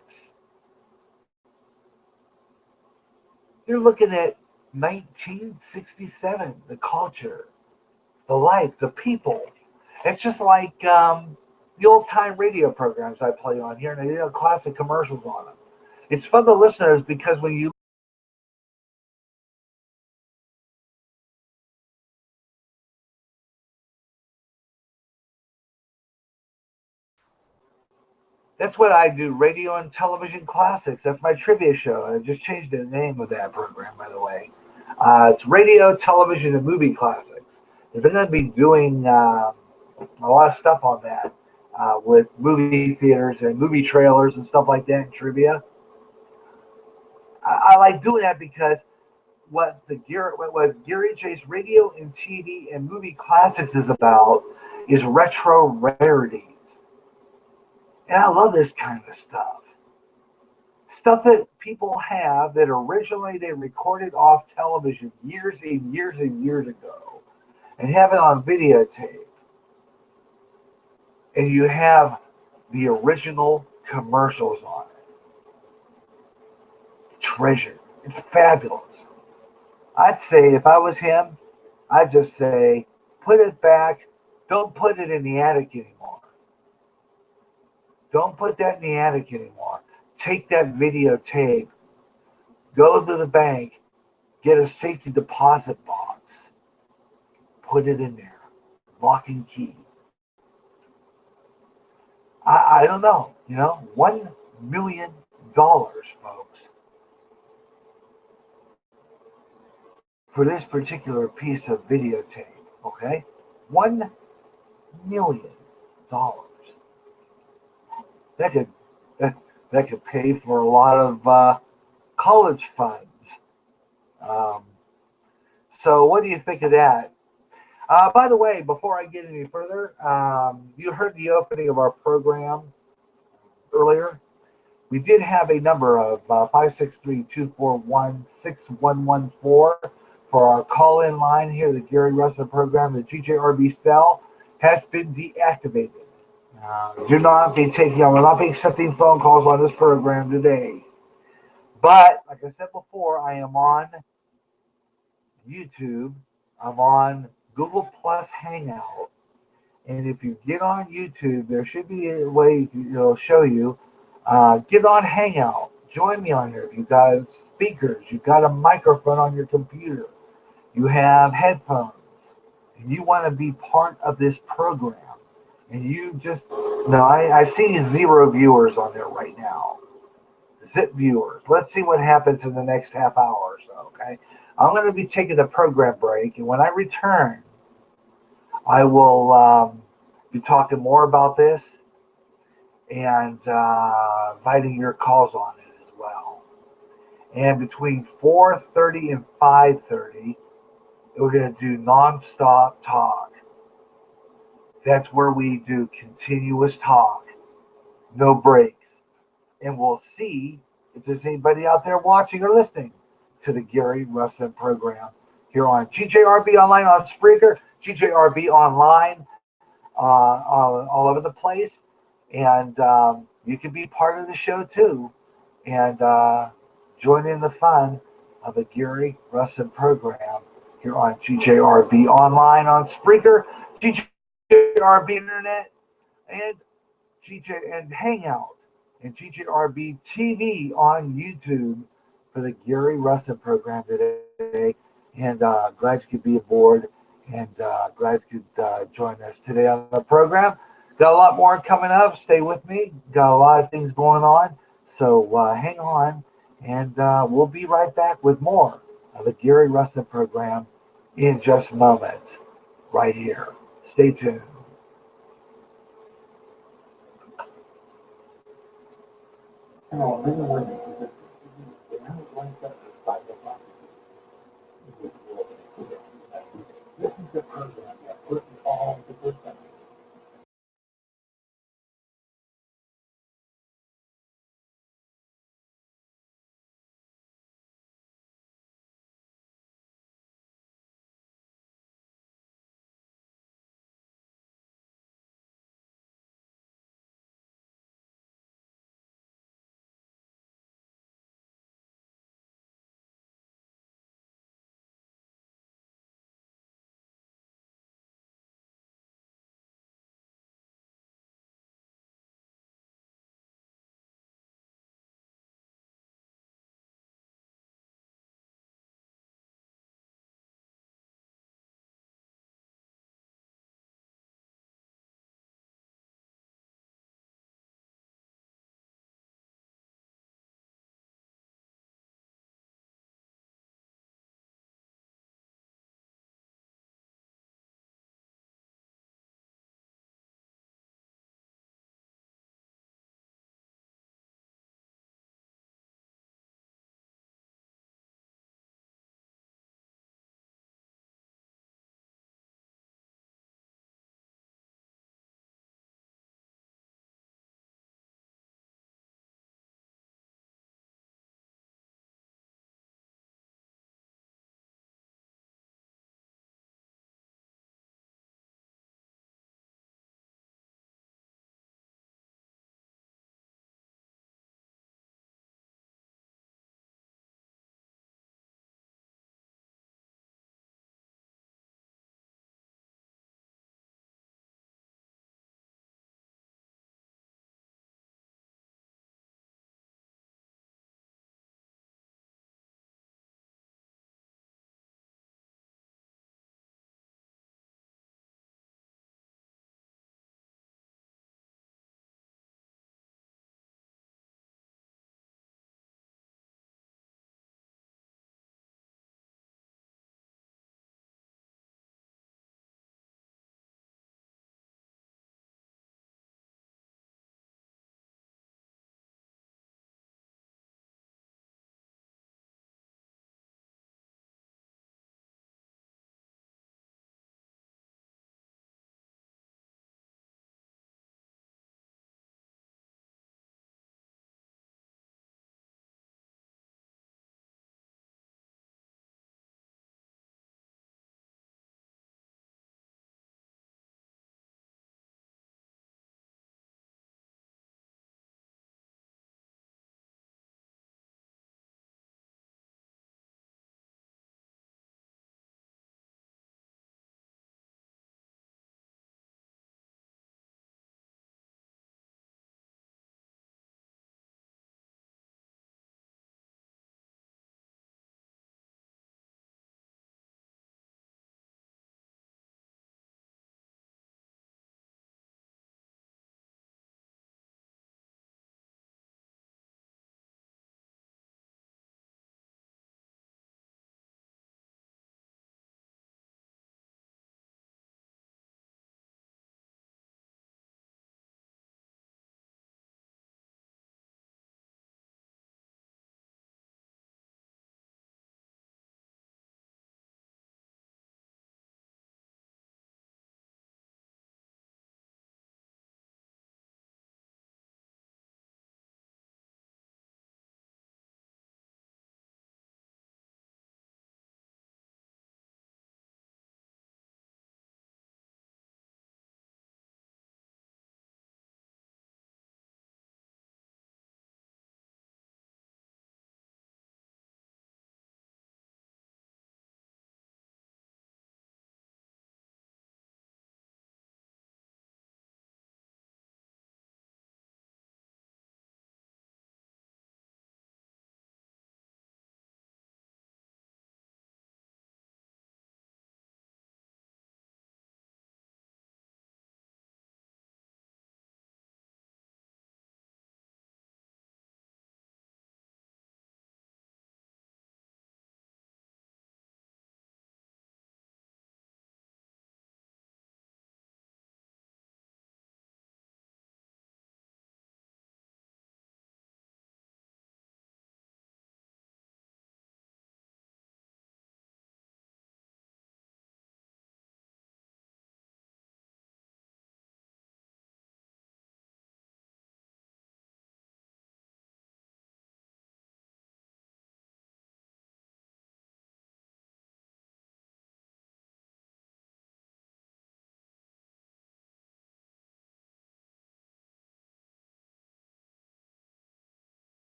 You're looking at 1967, the culture, the life, the people. It's just like the old-time radio programs I play on here, and they have classic commercials on them. It's fun to listeners because when you that's what I do, radio and television classics. That's my trivia show. I just changed the name of that program, by the way. It's radio, television, and movie classics. They're going to be doing a lot of stuff on that with movie theaters and movie trailers and stuff like that and trivia. I like doing that because what Gary J's radio and TV and movie classics is about is retro rarities. And I love this kind of stuff. Stuff that people have that originally they recorded off television years and years and years ago and have it on videotape. And you have the original commercials on it. Treasure. It's fabulous. I'd say if I was him, I'd just say, put it back. Don't put it in the attic anymore. Don't put that in the attic anymore. Take that videotape, go to the bank, get a safety deposit box, put it in there, lock and key. I don't know, $1 million, folks, for this particular piece of videotape, okay? $1 million. That could that could pay for a lot of college funds. Um, so, what do you think of that? By the way, before I get any further, you heard the opening of our program earlier. We did have a number of 563-241-6114 for our call-in line here. The Gary Russen program, the GJRB cell, has been deactivated. We're not be accepting phone calls on this program today. But like I said before, I am on YouTube. I'm on Google Plus Hangout. And if you get on YouTube, there should be a way it'll show you. Get on Hangout. Join me on here. You've got speakers. You've got a microphone on your computer. You have headphones. And you want to be part of this program. And you just, no, I see 0 viewers on there right now. Zip viewers. Let's see what happens in the next half hour or so, okay? I'm going to be taking a program break. And when I return, I will be talking more about this and inviting your calls on it as well. And between 4:30 and 5:30, we're going to do nonstop talk. That's where we do continuous talk, no breaks. And we'll see if there's anybody out there watching or listening to the Gary Russen program here on GJRB Online on Spreaker, GJRB Online all over the place. And you can be part of the show too and join in the fun of the Gary Russen program here on GJRB Online on Spreaker, GJRB Internet, and Hangout, and GJRB TV on YouTube for the Gary Russen program today. And glad you could be aboard and glad you could join us today on the program. Got a lot more coming up. Stay with me. Got a lot of things going on. So hang on, and we'll be right back with more of the Gary Russen program in just moments right here. Stay tuned. This is the program that puts all the good things.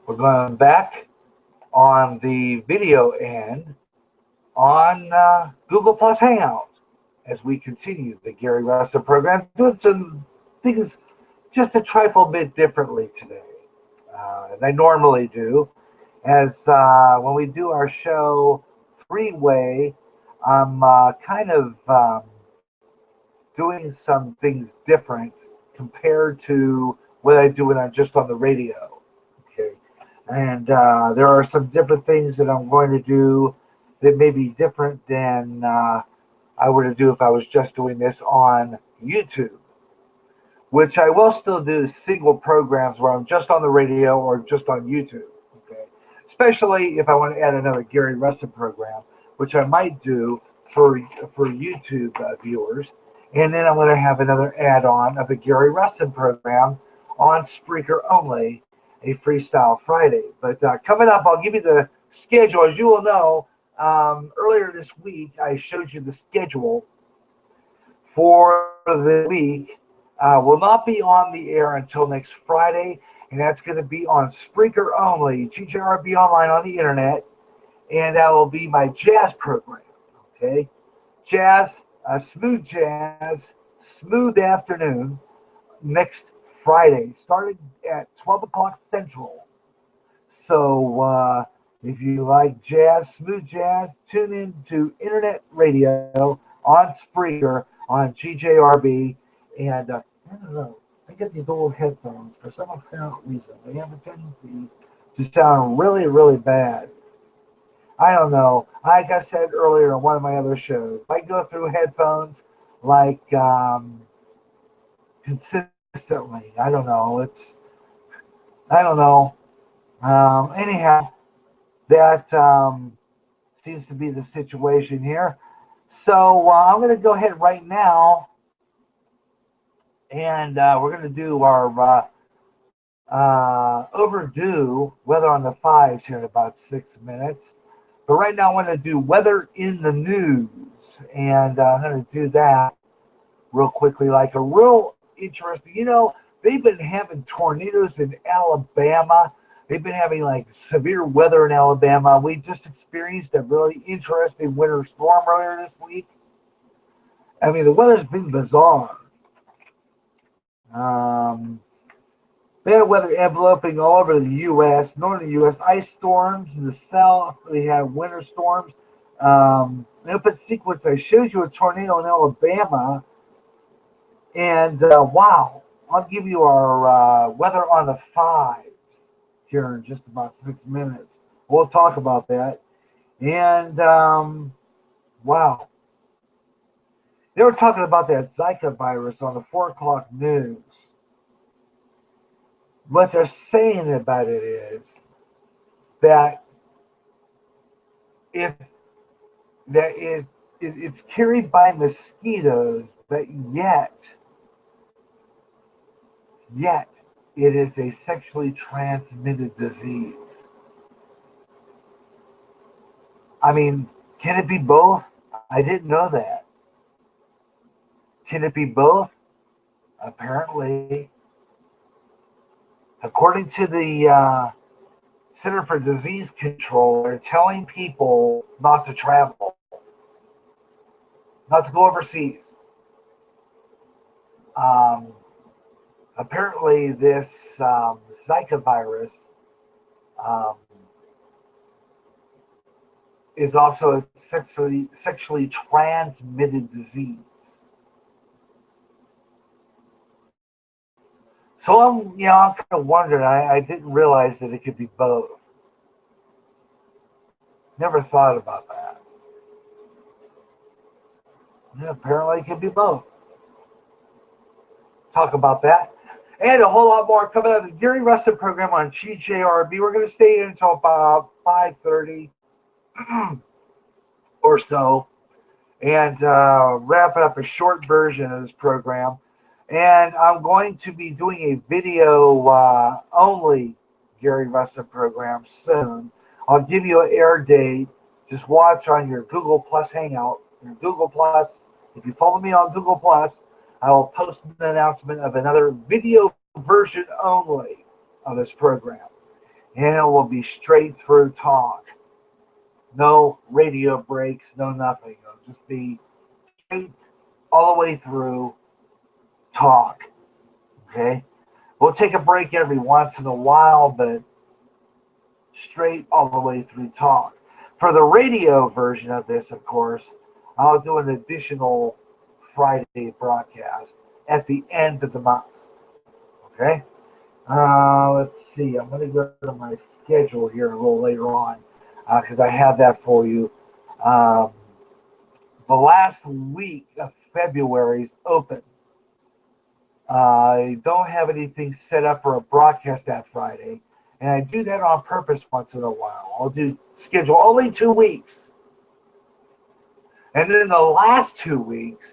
We're going back on the video end on Google Plus Hangouts as we continue the Gary Russen program, doing some things just a trifle bit differently today than I normally do. As when we do our show three-way, I'm kind of doing some things different compared to what I do when I'm just on the radio. Okay, and there are some different things that I'm going to do that may be different than I were to do if I was just doing this on YouTube, which I will still do single programs where I'm just on the radio or just on YouTube. Okay, especially if I want to add another Gary Russen program, which I might do for YouTube viewers, and then I'm going to have another add-on of a Gary Russen program on Spreaker only, a Freestyle Friday. But coming up, I'll give you the schedule. As you will know, earlier this week, I showed you the schedule for the week. Will not be on the air until next Friday, and that's going to be on Spreaker only, GJRB online on the internet, and that will be my jazz program. Okay, jazz, smooth afternoon next Friday, starting at 12 o'clock Central. So if you like jazz, smooth jazz, tune in to internet radio on Spreaker on GJRB. And I don't know, I get these old headphones for some apparent reason. They have a tendency to sound really, really bad. I don't know. Like I said earlier on one of my other shows, I go through headphones like consistently. I don't know. I don't know. Anyhow, that seems to be the situation here. So I'm going to go ahead right now, and we're going to do our overdue weather on the fives here in about 6 minutes. But right now, I want to do weather in the news, and I'm going to do that real quickly, like a real interesting. They've been having tornadoes in Alabama. They've been having like severe weather in Alabama. We just experienced a really interesting winter storm earlier this week. I mean, the weather's been bizarre. Bad weather enveloping all over the U.S., northern U.S., ice storms in the south. We have winter storms. Input sequence, I showed you a tornado in Alabama. And wow, I'll give you our weather on the fives here in just about 6 minutes. We'll talk about that. And wow, they were talking about that Zika virus on the 4 o'clock news. What they're saying about it is that it's carried by mosquitoes, but yet it is a sexually transmitted disease. I mean, can it be both? I didn't know that. Can it be both? Apparently. According to the Center for Disease Control, they're telling people not to travel, not to go overseas. Apparently, this Zika virus is also a sexually transmitted disease. So I'm kind of wondering. I didn't realize that it could be both. Never thought about that. Yeah, apparently it could be both. Talk about that. And a whole lot more coming out of the Gary Russen program on GJRB. We're going to stay in until about 5:30 or so, and wrap up a short version of this program. And I'm going to be doing a video only Gary Russen program soon. I'll give you an air date. Just watch on your Google Plus Hangout. Your Google Plus. If you follow me on Google Plus, I will post an announcement of another video version only of this program. and it will be straight through talk. No radio breaks, no nothing. It'll just be straight all the way through talk. Okay? We'll take a break every once in a while, but straight all the way through talk. For the radio version of this, of course, I'll do an additional Friday broadcast at the end of the month. Okay? Let's see. I'm going to go to my schedule here a little later on because I have that for you. The last week of February is open. I don't have anything set up for a broadcast that Friday, and I do that on purpose once in a while. I'll do schedule only 2 weeks. And then the last 2 weeks,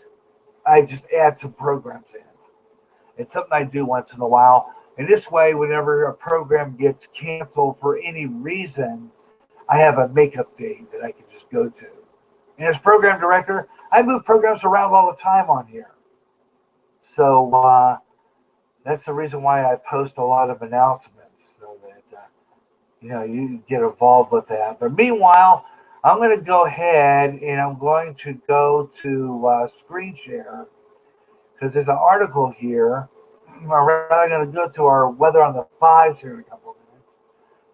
I just add some programs in. It's something I do once in a while. And this way, whenever a program gets canceled for any reason, I have a makeup date that I can just go to. And as program director, I move programs around all the time on here. So that's the reason why I post a lot of announcements so that you get involved with that. But meanwhile, I'm going to go ahead and I'm going to go to screen share because there's an article here. I'm going to go to our weather on the 5s here in a couple of minutes.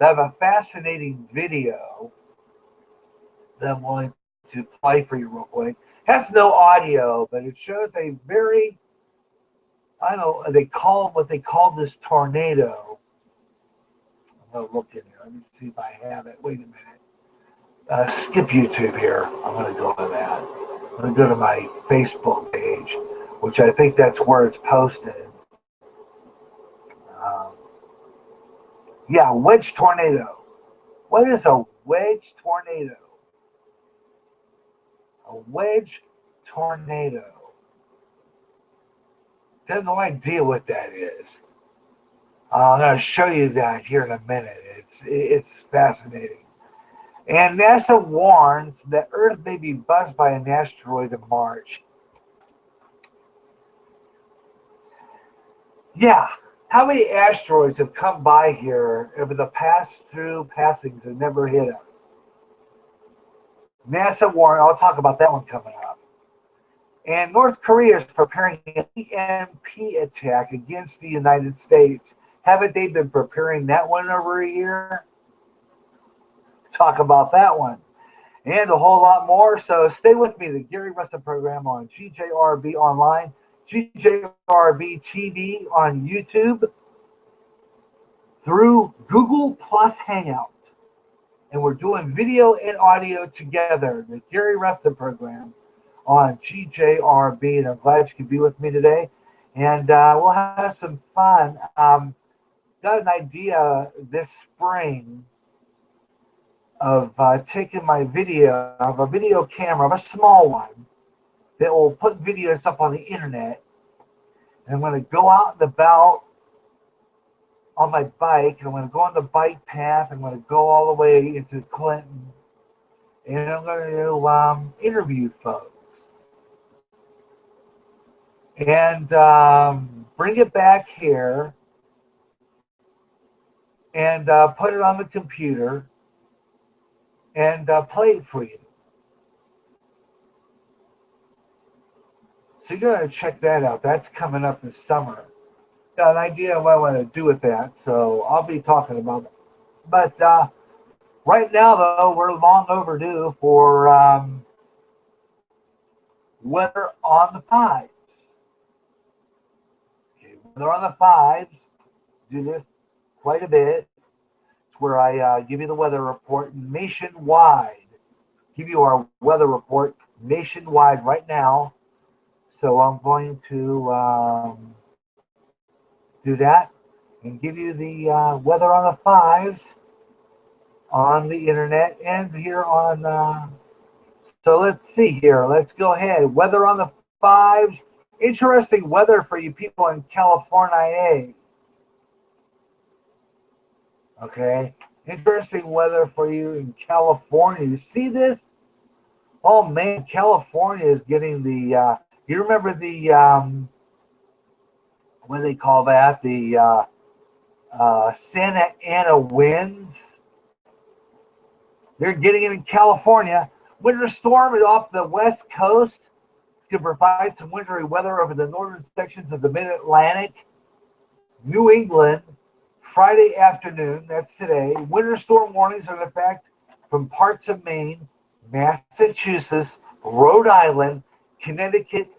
I have a fascinating video that I'm going to play for you real quick. It has no audio, but it shows a very, I don't know, what they call this tornado. I'm going to look in here. Let me see if I have it. Wait a minute. Skip YouTube here. I'm going to go to that. I'm going to go to my Facebook page, which I think that's where it's posted. Yeah, wedge tornado. What is a wedge tornado? A wedge tornado. I have no idea what that is. I'm going to show you that here in a minute. It's fascinating. And NASA warns that Earth may be buzzed by an asteroid in March. Yeah. How many asteroids have come by here over the past few passings and never hit us? NASA warned, I'll talk about that one coming up. And North Korea is preparing an EMP attack against the United States. Haven't they been preparing that one over a year? Talk about that one. And a whole lot more. So stay with me. The Gary Russen program on GJRB Online, GJRB TV on YouTube, through Google Plus Hangout. And we're doing video and audio together. The Gary Russen program on GJRB. And I'm glad you could be with me today. And we'll have some fun. Got an idea this spring of taking my video, of a video camera, of a small one, that will put videos up on the internet. And I'm going to go out and about on my bike, and I'm going to go on the bike path. I'm going to go all the way into Clinton, and I'm going to interview folks. And bring it back here and put it on the computer and play it for you. So you're going to check that out. That's coming up this summer. Got an idea of what I want to do with that, so I'll be talking about it. But right now, though, we're long overdue for weather on the 5s. Okay, weather on the 5s. Do this quite a bit. It's where I give you the weather report nationwide. Give you our weather report nationwide right now. So I'm going to do that and give you the weather on the 5s on the internet and here on. So let's see here. Let's go ahead. Weather on the 5s. Interesting weather for you people in California. Okay. Interesting weather for you in California. You see this? Oh man, California is getting the. You remember the what do they call that? The Santa Ana winds. They're getting it in California. Winter storm is off the west coast to provide some wintry weather over the northern sections of the mid-Atlantic. New England, Friday afternoon, that's today. Winter storm warnings are in effect from parts of Maine, Massachusetts, Rhode Island, Connecticut,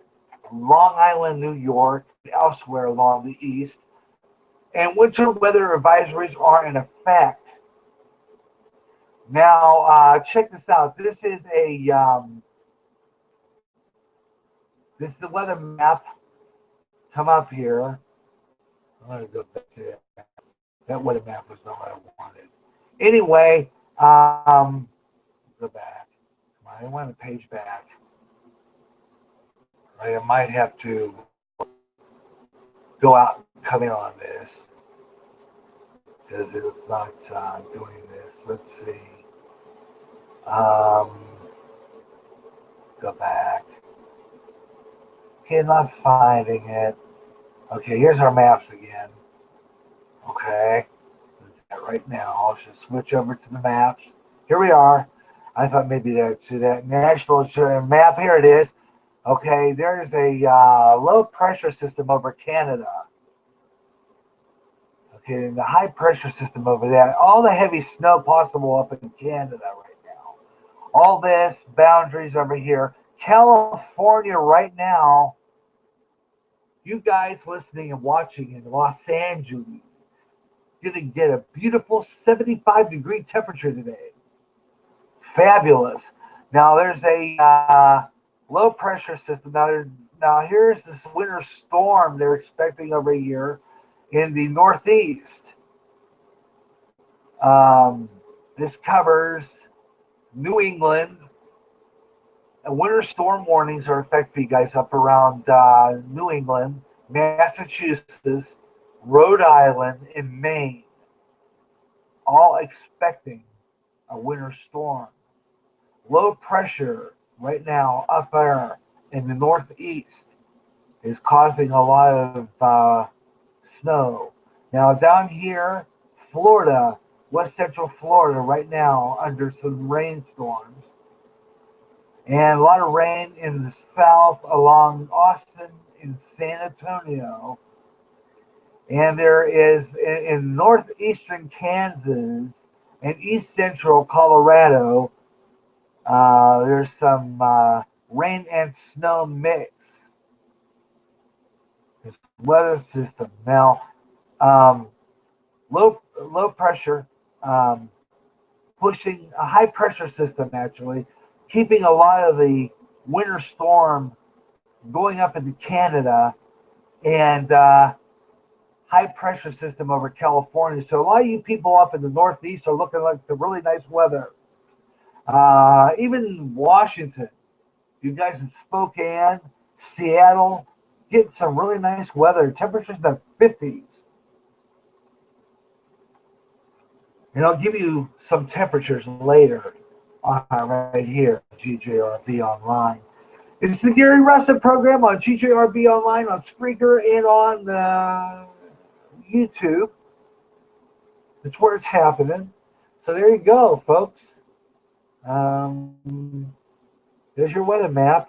Long Island, New York, and elsewhere along the east. And winter weather advisories are in effect. Now, check this out. This is the weather map. Come up here. I'm going to go back to that. That weather map was not what I wanted. Anyway, go back. I want the page back. I might have to go out and come in on this because it's not doing this. Let's see. Go back. Okay, not finding it. Okay, here's our maps again. Okay, right now. I'll just switch over to the maps. Here we are. I thought maybe that's that national map. Here it is. Okay, there's a low pressure system over Canada. Okay, and the high pressure system over there. All the heavy snow possible up in Canada right now. All this boundaries over here. California right now. You guys listening and watching in Los Angeles, you're going to get a beautiful 75-degree temperature today. Fabulous. Now there's a low pressure system. Now here's this winter storm they're expecting over here in the Northeast. This covers New England. And winter storm warnings are effective for you guys up around New England, Massachusetts, Rhode Island, and Maine. All expecting a winter storm. Low pressure right now up there in the Northeast is causing a lot of snow. Now down here, Florida, West Central Florida right now under some rainstorms. And a lot of rain in the south along Austin and San Antonio. And there is in northeastern Kansas and east central Colorado, there's some rain and snow mix. This weather system. Now, low pressure pushing a high pressure system actually, keeping a lot of the winter storm going up into Canada and high pressure system over California. So a lot of you people up in the Northeast are looking like some really nice weather. Even Washington, you guys in Spokane, Seattle, getting some really nice weather. Temperatures in the 50s. And I'll give you some temperatures later right here, GJRB Online. It's the Gary Russen program on GJRB Online, on Spreaker, and on YouTube. That's where it's happening. So there you go, folks. There's your weather map.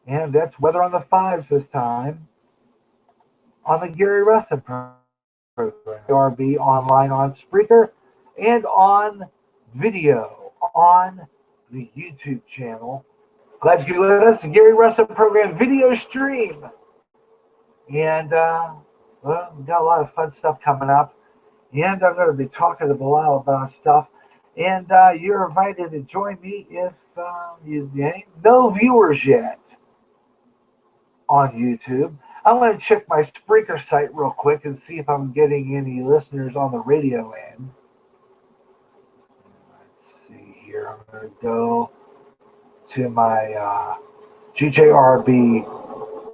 And that's weather on the 5s this time. On the Gary Russen program. GJRB Online on Spreaker and on video on the YouTube channel. Glad you could with us. The Gary Russen program video stream. And well, we've got a lot of fun stuff coming up. And I'm going to be talking to Bilal about stuff. And you're invited to join me if you ain't no viewers yet on YouTube. I'm going to check my Spreaker site real quick and see if I'm getting any listeners on the radio end. Let's see here. I'm going to go to my GJRB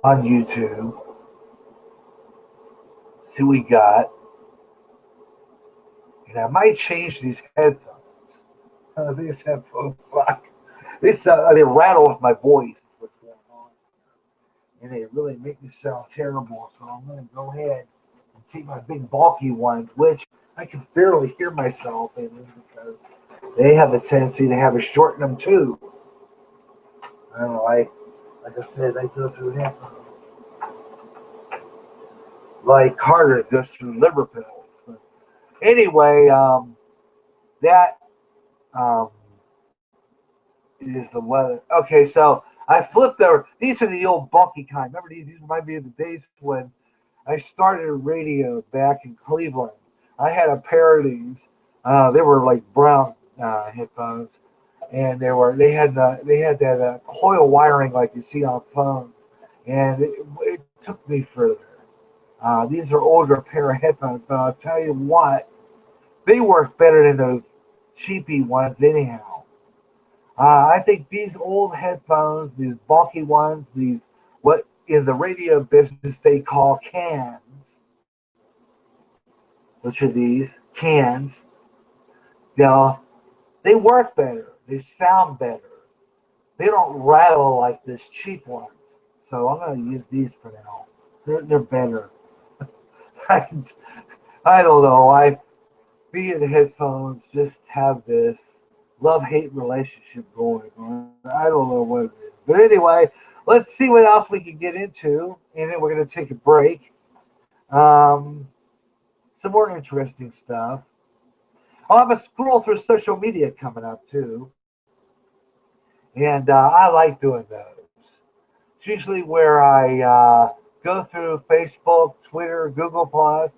on YouTube. See what we got. And I might change these headphones. These headphones suck. They rattle with my voice. What's going on? And they really make me sound terrible. So I'm going to go ahead and keep my big bulky ones, which I can barely hear myself in because they have the tendency to have a shorten them too. I don't know. Like I said, I go through headphones. Like Carter goes through liver pills. But anyway, that um, is the weather. Okay, so I flipped over. These are the old bulky kind. Remember these? These remind me of the days when I started radio back in Cleveland. I had a pair of these. They were like brown headphones, and they had that coil wiring like you see on phones, and it took me further. These are older pair of headphones, but I'll tell you what, they work better than those cheapy ones anyhow. I think these old headphones, these bulky ones, these what in the radio business they call cans, which are these cans, you know, they work better. They sound better. They don't rattle like this cheap one. So I'm going to use these for now. They're better. I don't know. Me and the headphones just have this love-hate relationship going on. I don't know what it is. But anyway, let's see what else we can get into. And then we're going to take a break. Some more interesting stuff. I'll have a scroll through social media coming up too. And I like doing those. It's usually where I go through Facebook, Twitter, Google Plus,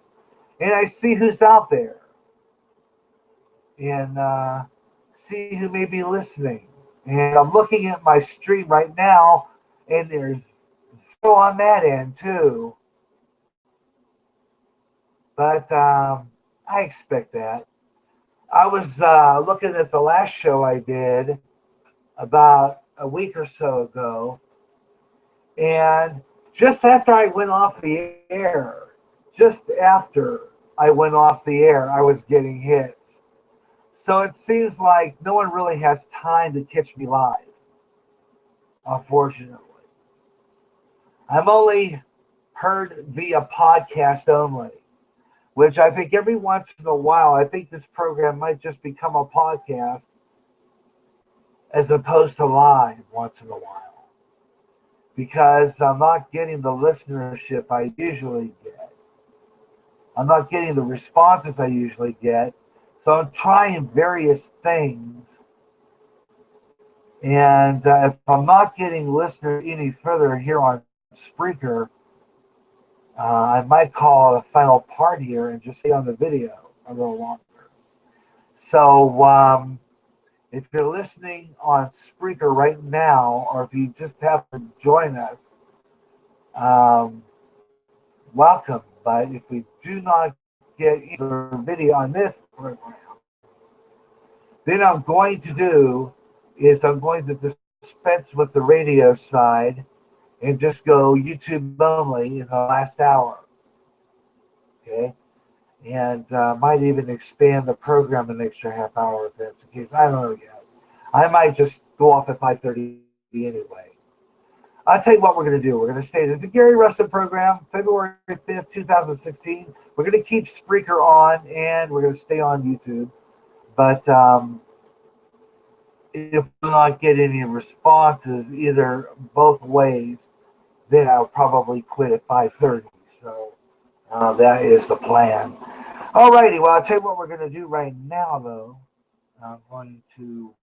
and I see who's out there. And see who may be listening. And I'm looking at my stream right now, and there's zero on that end too. But I expect that. I was looking at the last show I did about a week or so ago, and just after I went off the air, I was getting hit. So it seems like no one really has time to catch me live, unfortunately. I'm only heard via podcast only, which I think every once in a while, I think this program might just become a podcast as opposed to live once in a while, because I'm not getting the listenership I usually get. I'm not getting the responses I usually get. So I'm trying various things. And if I'm not getting listeners any further here on Spreaker, I might call a final part here and just stay on the video a little longer. So if you're listening on Spreaker right now, or if you just have to join us, welcome. But if we do not get either video on this program, then I'm going to dispense with the radio side and just go YouTube only in the last hour. Okay? And might even expand the program an extra half hour if that's the case. I don't know yet. I might just go off at 5:30 anyway. I'll tell you what we're going to do. We're going to stay. This is the Gary Russen program, February 5th, 2016. We're going to keep Spreaker on, and we're going to stay on YouTube. But if we not get any responses either both ways, then I'll probably quit at 5:30. So that is the plan. All righty. Well, I'll tell you what we're going to do right now, though. I'm going to